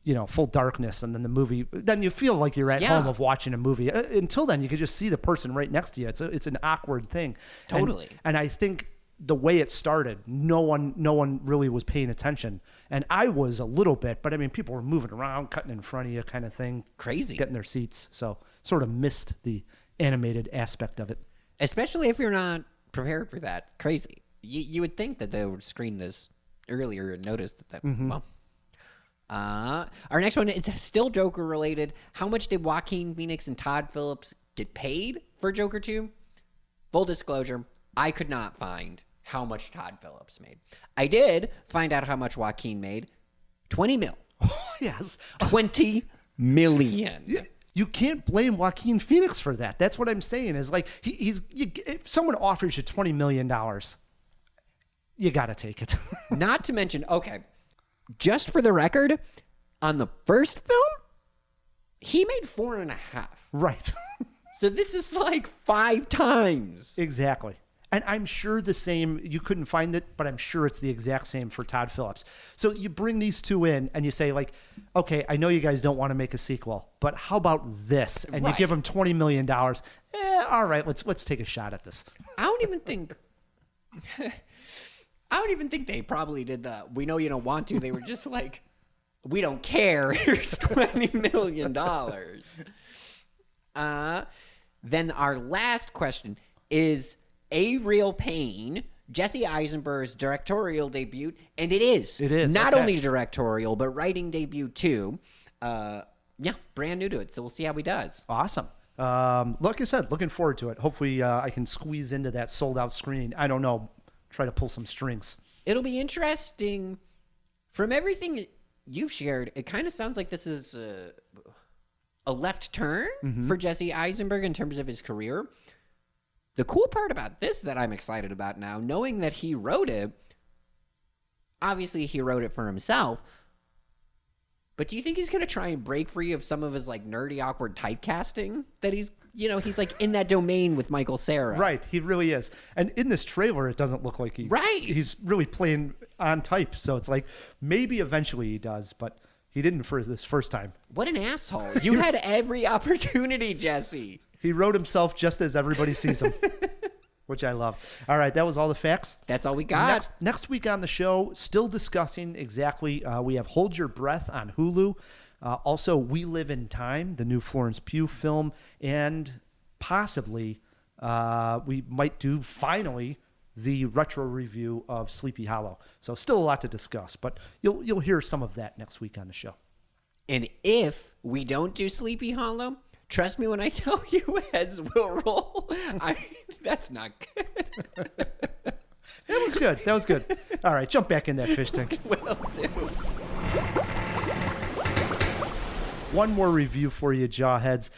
you know, full darkness, and then the movie, then you feel like you're at home of watching a movie. Until then, you could just see the person right next to you. It's an awkward thing.
Totally.
And I think the way it started, no one really was paying attention. And I was a little bit, but I mean, people were moving around, cutting in front of you kind of thing.
Crazy.
Getting their seats. So sort of missed the animated aspect of it.
Especially if you're not prepared for that. Crazy. You would think that they would screen this earlier and notice that, well... our next one is still Joker related. How much did Joaquin Phoenix and Todd Phillips get paid for Joker 2? Full disclosure, I could not find how much Todd Phillips made. I did find out how much Joaquin made. 20 mil.
Yes.
20 million.
Yeah. You can't blame Joaquin Phoenix for that. That's what I'm saying is like, if someone offers you $20 million, you got to take it.
Not to mention, okay, just for the record, on the first film, he made 4.5.
Right.
So this is like 5 times.
Exactly. And I'm sure the same, you couldn't find it, but I'm sure it's the exact same for Todd Phillips. So you bring these two in and you say like, okay, I know you guys don't want to make a sequel, but how about this? And you give them $20 million. All right, let's take a shot at this.
I don't even think they probably did the, we know you don't want to. They were just like, we don't care. Here's $20 million. Then our last question is A Real Pain, Jesse Eisenberg's directorial debut. And it is.
It is.
Not only directorial, but writing debut too. Yeah, brand new to it. So we'll see how he does.
Awesome. Like I said, looking forward to it. Hopefully I can squeeze into that sold out screening. I don't know. Try to pull some strings.
It'll be interesting. From everything you've shared, it kind of sounds like this is a left turn for Jesse Eisenberg in terms of his career. The cool part about this that I'm excited about now, knowing that he wrote it, obviously he wrote it for himself, but do you think he's going to try and break free of some of his like nerdy, awkward typecasting that he's like in that domain with Michael Cera?
Right, he really is. And in this trailer, it doesn't look like he's really playing on type. So it's like maybe eventually he does, but he didn't for this first time.
What an asshole. You had every opportunity, Jesse.
He wrote himself just as everybody sees him, which I love. All right, that was all the facts.
That's all we got.
Next week on the show, still discussing exactly, we have Hold Your Breath on Hulu. Also, We Live in Time, the new Florence Pugh film, and possibly we might do finally the retro review of Sleepy Hollow. So still a lot to discuss, but you'll hear some of that next week on the show.
And if we don't do Sleepy Hollow, trust me when I tell you, heads will roll. That's not good.
That was good. All right, jump back in that fish tank.
Will do.
One more review for you, Jawheads.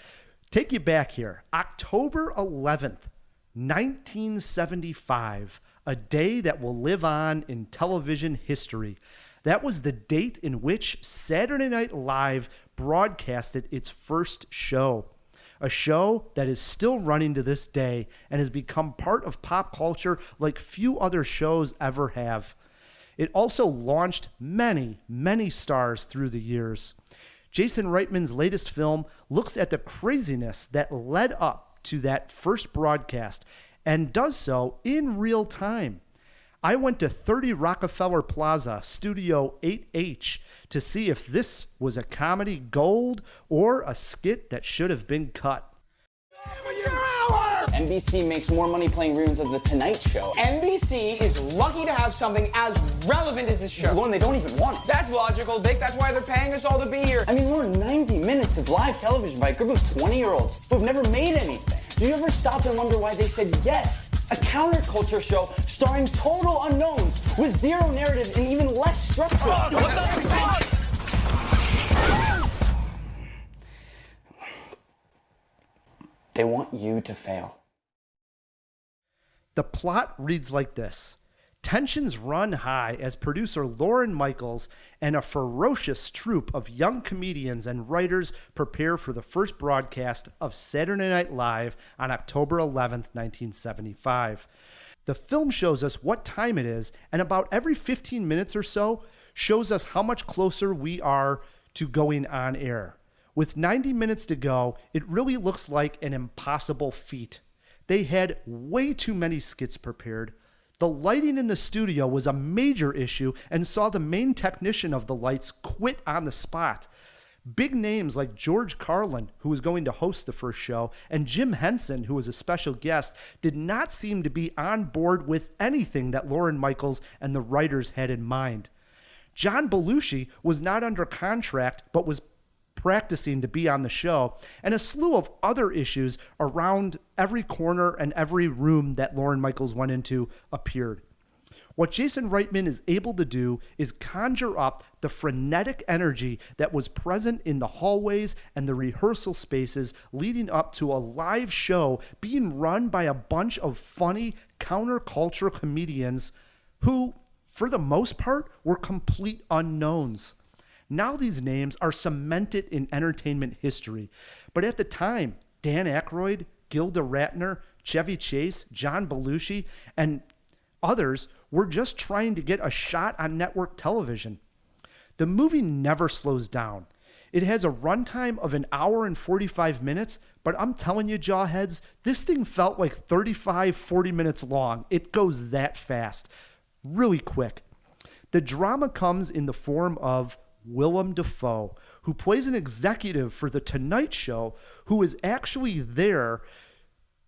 Take you back here. October 11th, 1975. A day that will live on in television history. That was the date in which Saturday Night Live broadcasted its first show. A show that is still running to this day and has become part of pop culture like few other shows ever have. It also launched many, many stars through the years. Jason Reitman's latest film looks at the craziness that led up to that first broadcast and does so in real time. I went to 30 Rockefeller Plaza, Studio 8H, to see if this was a comedy gold or a skit that should have been cut.
NBC makes more money playing reruns of The Tonight Show.
NBC is lucky to have something as relevant as this show.
One they don't even want.
That's logical, Dick. That's why they're paying us all to be here.
I mean, Lauren, 90 minutes of live television by a group of 20-year-olds who've never made anything. Do you ever stop and wonder why they said yes? A counterculture show starring total unknowns with zero narrative and even less structure. They want you to fail.
The plot reads like this. Tensions run high as producer Lorne Michaels and a ferocious troupe of young comedians and writers prepare for the first broadcast of Saturday Night Live on October 11th, 1975. The film shows us what time it is, and about every 15 minutes or so shows us how much closer we are to going on air. With 90 minutes to go, it really looks like an impossible feat. They had way too many skits prepared. The lighting in the studio was a major issue and saw the main technician of the lights quit on the spot. Big names like George Carlin, who was going to host the first show, and Jim Henson, who was a special guest, did not seem to be on board with anything that Lorne Michaels and the writers had in mind. John Belushi was not under contract, but was practicing to be on the show, and a slew of other issues around every corner and every room that Lorne Michaels went into appeared. What Jason Reitman is able to do is conjure up the frenetic energy that was present in the hallways and the rehearsal spaces leading up to a live show being run by a bunch of funny counterculture comedians who, for the most part, were complete unknowns. Now these names are cemented in entertainment history. But at the time, Dan Aykroyd, Gilda Radner, Chevy Chase, John Belushi, and others were just trying to get a shot on network television. The movie never slows down. It has a runtime of 1 hour and 45 minutes, but I'm telling you, Jawheads, this thing felt like 35, 40 minutes long. It goes that fast, really quick. The drama comes in the form of Willem Dafoe, who plays an executive for The Tonight Show, who is actually there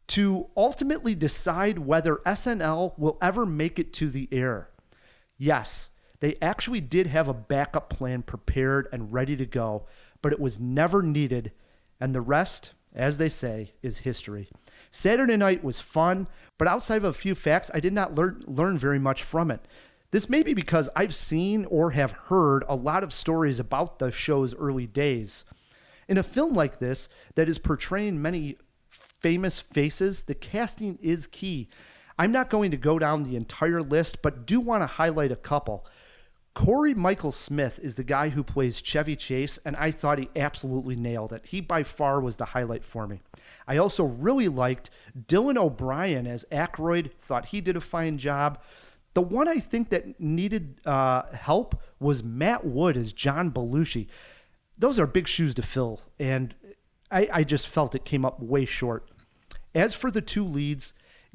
to ultimately decide whether SNL will ever make it to the air. Yes, they actually did have a backup plan prepared and ready to go, but it was never needed, and the rest, as they say, is history. Saturday night was fun, but outside of a few facts, I did not learn very much from it. This may be because I've seen or have heard a lot of stories about the show's early days. In a film like this that is portraying many famous faces, the casting is key. I'm not going to go down the entire list, but do want to highlight a couple. Corey Michael Smith is the guy who plays Chevy Chase, and I thought he absolutely nailed it. He by far was the highlight for me. I also really liked Dylan O'Brien as Aykroyd, thought he did a fine job. The one I think that needed help was Matt Wood as John Belushi. Those are big shoes to fill, and I just felt it came up way short. As for the two leads,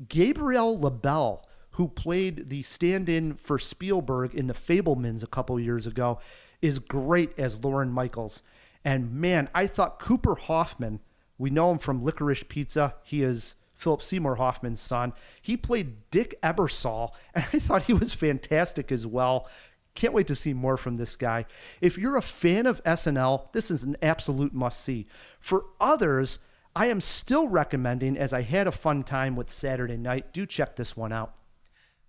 Gabrielle LaBelle, who played the stand-in for Spielberg in The Fabelmans a couple years ago, is great as Lorne Michaels. And man, I thought Cooper Hoffman, we know him from Licorice Pizza. He is Philip Seymour Hoffman's son. He played Dick Ebersol, and I thought he was fantastic as well. Can't wait to see more from this guy. If you're a fan of SNL, this is an absolute must-see. For others, I am still recommending, as I had a fun time with Saturday Night, do check this one out.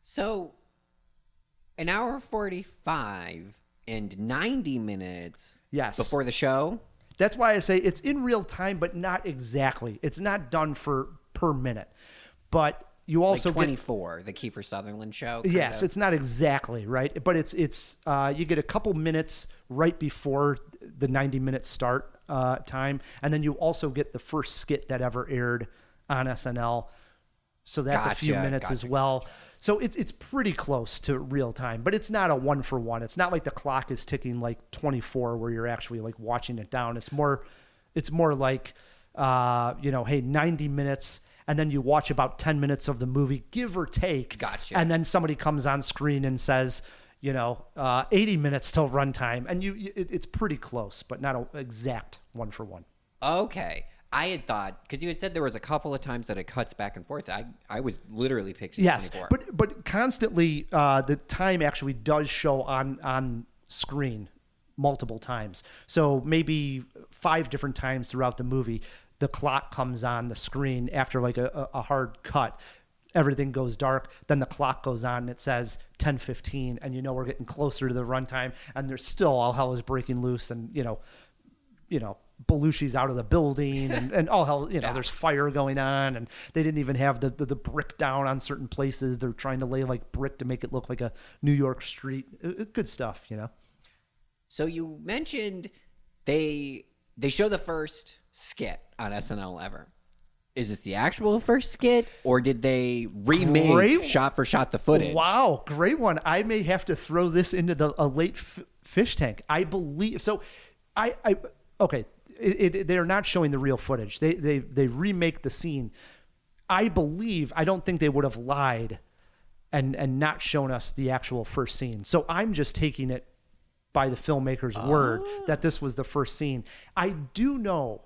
So, 1 hour 45 and 90 minutes before the show?
That's why I say it's in real time, but not exactly. It's not done per minute. But you also
like 24, the Kiefer Sutherland show?
Yes, it's not exactly, right? But it's you get a couple minutes right before the 90-minute start time, and then you also get the first skit that ever aired on SNL. So that's a few minutes as well. So it's pretty close to real time, but it's not a 1-for-1. It's not like the clock is ticking like 24 where you're actually like watching it down. It's more like, hey, 90 minutes. And then you watch about 10 minutes of the movie, give or take.
Gotcha.
And then somebody comes on screen and says, 80 minutes till runtime. And it's pretty close, but not an exact 1-for-1.
Okay. I had thought, because you had said there was a couple of times that it cuts back and forth. I was literally picturing
Yes,
24.
but constantly the time actually does show on screen multiple times. So maybe 5 different times throughout the movie, the clock comes on the screen after like a hard cut. Everything goes dark. Then the clock goes on and it says 10:15, and we're getting closer to the runtime, and there's still all hell is breaking loose, and Belushi's out of the building, and all hell, there's fire going on, and they didn't even have the brick down on certain places. They're trying to lay like brick to make it look like a New York street. Good stuff,
So you mentioned they show the first skit on SNL ever. Is this the actual first skit, or did they remake shot for shot the footage?
Wow, great one. I may have to throw this into a late fish tank. I believe so. Okay. They're not showing the real footage. They remake the scene. I don't think they would have lied and not shown us the actual first scene. So I'm just taking it by the filmmaker's word that this was the first scene. I do know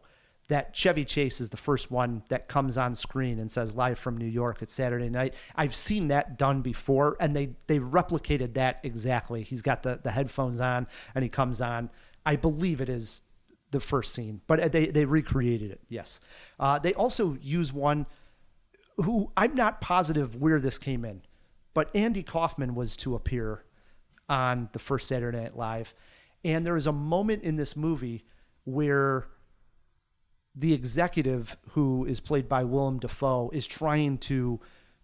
that Chevy Chase is the first one that comes on screen and says live from New York. It's Saturday night. I've seen that done before, and they replicated that exactly. He's got the headphones on and he comes on. I believe it is the first scene, but they recreated it. Yes. They also use one who I'm not positive where this came in, but Andy Kaufman was to appear on the first Saturday Night Live. And there is a moment in this movie where the executive, who is played by Willem Dafoe, is trying to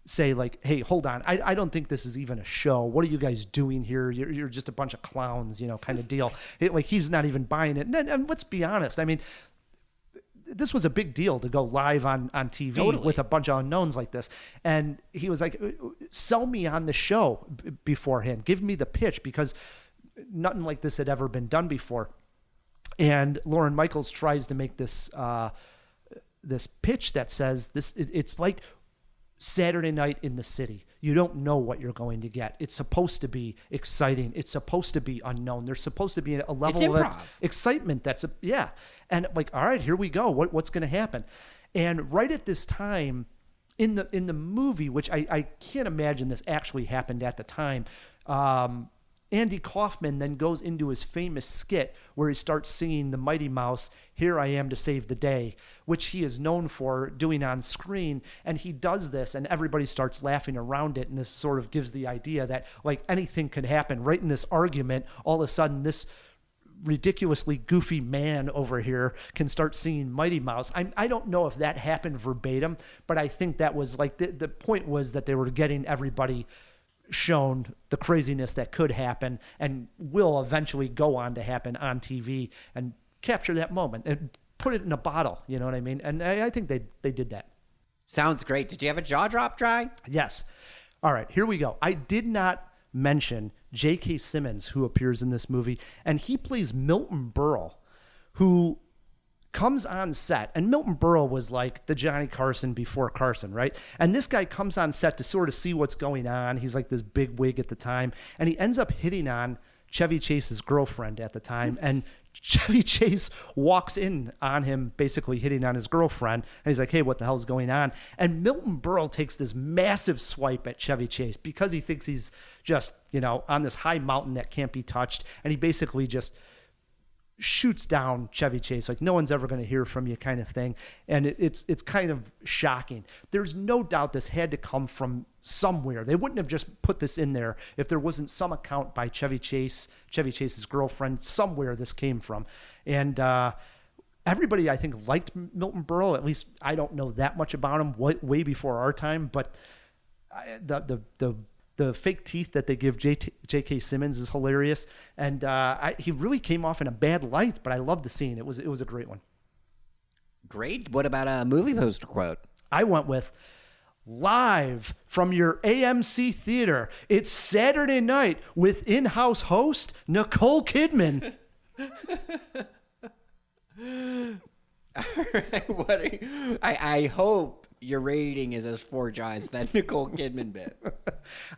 say like, hey, hold on. I don't think this is even a show. What are you guys doing here? You're just a bunch of clowns, kind of deal. Like he's not even buying it. And let's be honest. I mean, this was a big deal to go live on TV with a bunch of unknowns like this. And he was like, sell me on the show beforehand. Give me the pitch, because nothing like this had ever been done before. And Lorne Michaels tries to make this this pitch that says it's like Saturday night in the city. You don't know what you're going to get. It's supposed to be exciting. It's supposed to be unknown. There's supposed to be a level of excitement and like, all right, here we go. What's going to happen? And right at this time in the movie, which I can't imagine this actually happened at the time, Andy Kaufman then goes into his famous skit where he starts singing the Mighty Mouse, "Here I Am to Save the Day," which he is known for doing on screen. And he does this and everybody starts laughing around it. And this sort of gives the idea that like anything could happen right in this argument. All of a sudden, this ridiculously goofy man over here can start singing Mighty Mouse. I don't know if that happened verbatim, but I think that was like the point was that they were getting everybody shown the craziness that could happen and will eventually go on to happen on TV, and capture that moment and put it in a bottle. You know what I mean? And I think they did that.
Sounds great. Did you have a jaw drop, Dry?
Yes. All right, here we go. I did not mention J.K. Simmons, who appears in this movie, and he plays Milton Berle, who comes on set, and Milton Berle was like the Johnny Carson before Carson, right? And this guy comes on set to sort of see what's going on. He's like this big wig at the time, and he ends up hitting on Chevy Chase's girlfriend at the time, and Chevy Chase walks in on him, basically hitting on his girlfriend, and he's like, hey, what the hell's going on? And Milton Berle takes this massive swipe at Chevy Chase because he thinks he's just, on this high mountain that can't be touched, and he basically just shoots down Chevy Chase, like no one's ever going to hear from you kind of thing. And it's kind of shocking. There's no doubt this had to come from somewhere. They wouldn't have just put this in there if there wasn't some account by Chevy Chase's girlfriend. Somewhere this came from. And everybody, I think, liked Milton Berle. At least I don't know that much about him way before our time, but the fake teeth that they give J.K. Simmons is hilarious. And he really came off in a bad light, but I loved the scene. It was a great one.
Great. What about a movie poster quote?
I went with, live from your AMC theater, it's Saturday night with in-house host Nicole Kidman.
All right. I hope your rating is as 4 jaws that Nicole Kidman bit.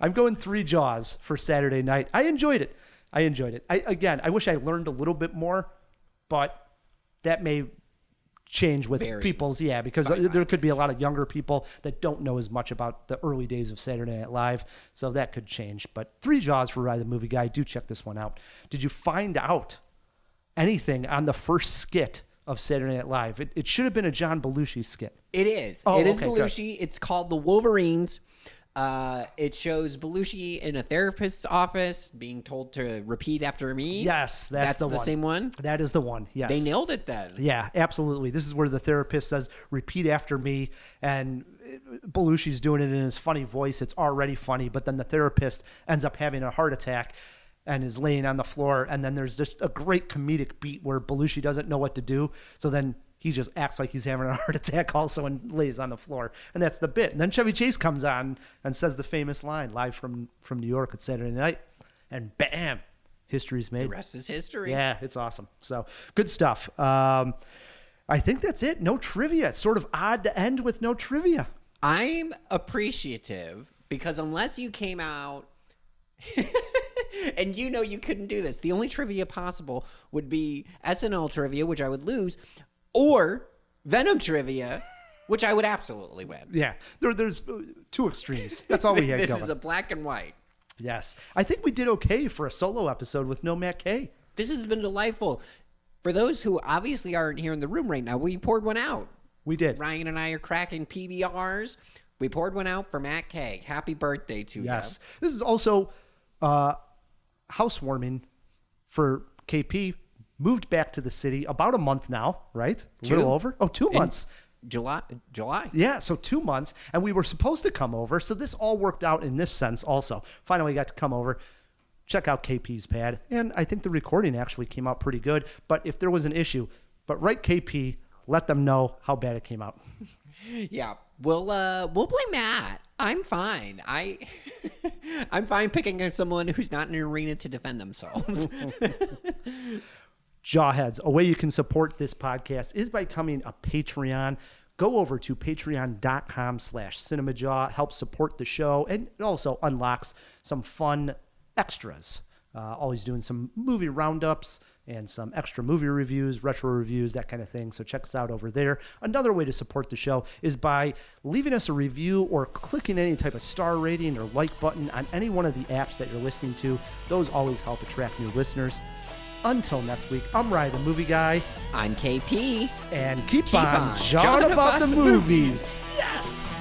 I'm going 3 jaws for Saturday night. I enjoyed it. I wish I learned a little bit more, but that may change with
Very
people's, because there could be a lot of younger people that don't know as much about the early days of Saturday Night Live, so that could change. But 3 Jaws for Ride the Movie Guy. Do check this one out. Did you find out anything on the first skit of Saturday Night Live? It should have been a John Belushi skit.
It is.
Oh,
it is
okay,
Belushi.
good.
It's called The Wolverines. It shows Belushi in a therapist's office being told to repeat after me.
Yes, that's the one.
Same one?
That is the one, yes.
They nailed it then.
Yeah, absolutely. This is where the therapist says, repeat after me, and Belushi's doing it in his funny voice. It's already funny, but then the therapist ends up having a heart attack and is laying on the floor, and then there's just a great comedic beat where Belushi doesn't know what to do, so then he just acts like he's having a heart attack also and lays on the floor. And that's the bit. And then Chevy Chase comes on and says the famous line, live from New York at Saturday night. And bam, history's made.
The rest is history.
Yeah, it's awesome. So good stuff. I think that's it. No trivia. It's sort of odd to end with no trivia.
I'm appreciative because unless you came out and you couldn't do this, the only trivia possible would be SNL trivia, which I would lose, or Venom trivia, which I would absolutely win.
Yeah, there's 2 extremes. That's all we had
this
going.
This is a black and white.
Yes. I think we did okay for a solo episode with no Matt K.
This has been delightful. For those who obviously aren't here in the room right now, we poured one out.
We did.
Ryan and I are cracking PBRs. We poured one out for Matt K. Happy birthday to you.
Yes. This is also housewarming for KP. Moved back to the city about a month now, right? A little over. 2 months.
July.
Yeah, so 2 months. And we were supposed to come over. So this all worked out in this sense also. Finally got to come over, check out KP's pad. And I think the recording actually came out pretty good. But if there was an issue, write KP, let them know how bad it came out.
Yeah, we'll blame Matt. I'm fine. I'm fine picking someone who's not in an arena to defend themselves.
Jawheads, a way you can support this podcast is by becoming a Patreon. Go over to patreon.com/CinemaJaw. Help support the show, and it also unlocks some fun extras. Always doing some movie roundups and some extra movie reviews, retro reviews, that kind of thing. So check us out over there. Another way to support the show is by leaving us a review or clicking any type of star rating or like button on any one of the apps that you're listening to. Those always help attract new listeners. Until next week, I'm Ryan the Movie Guy.
I'm KP.
And keep on jawing about the movies. Yes!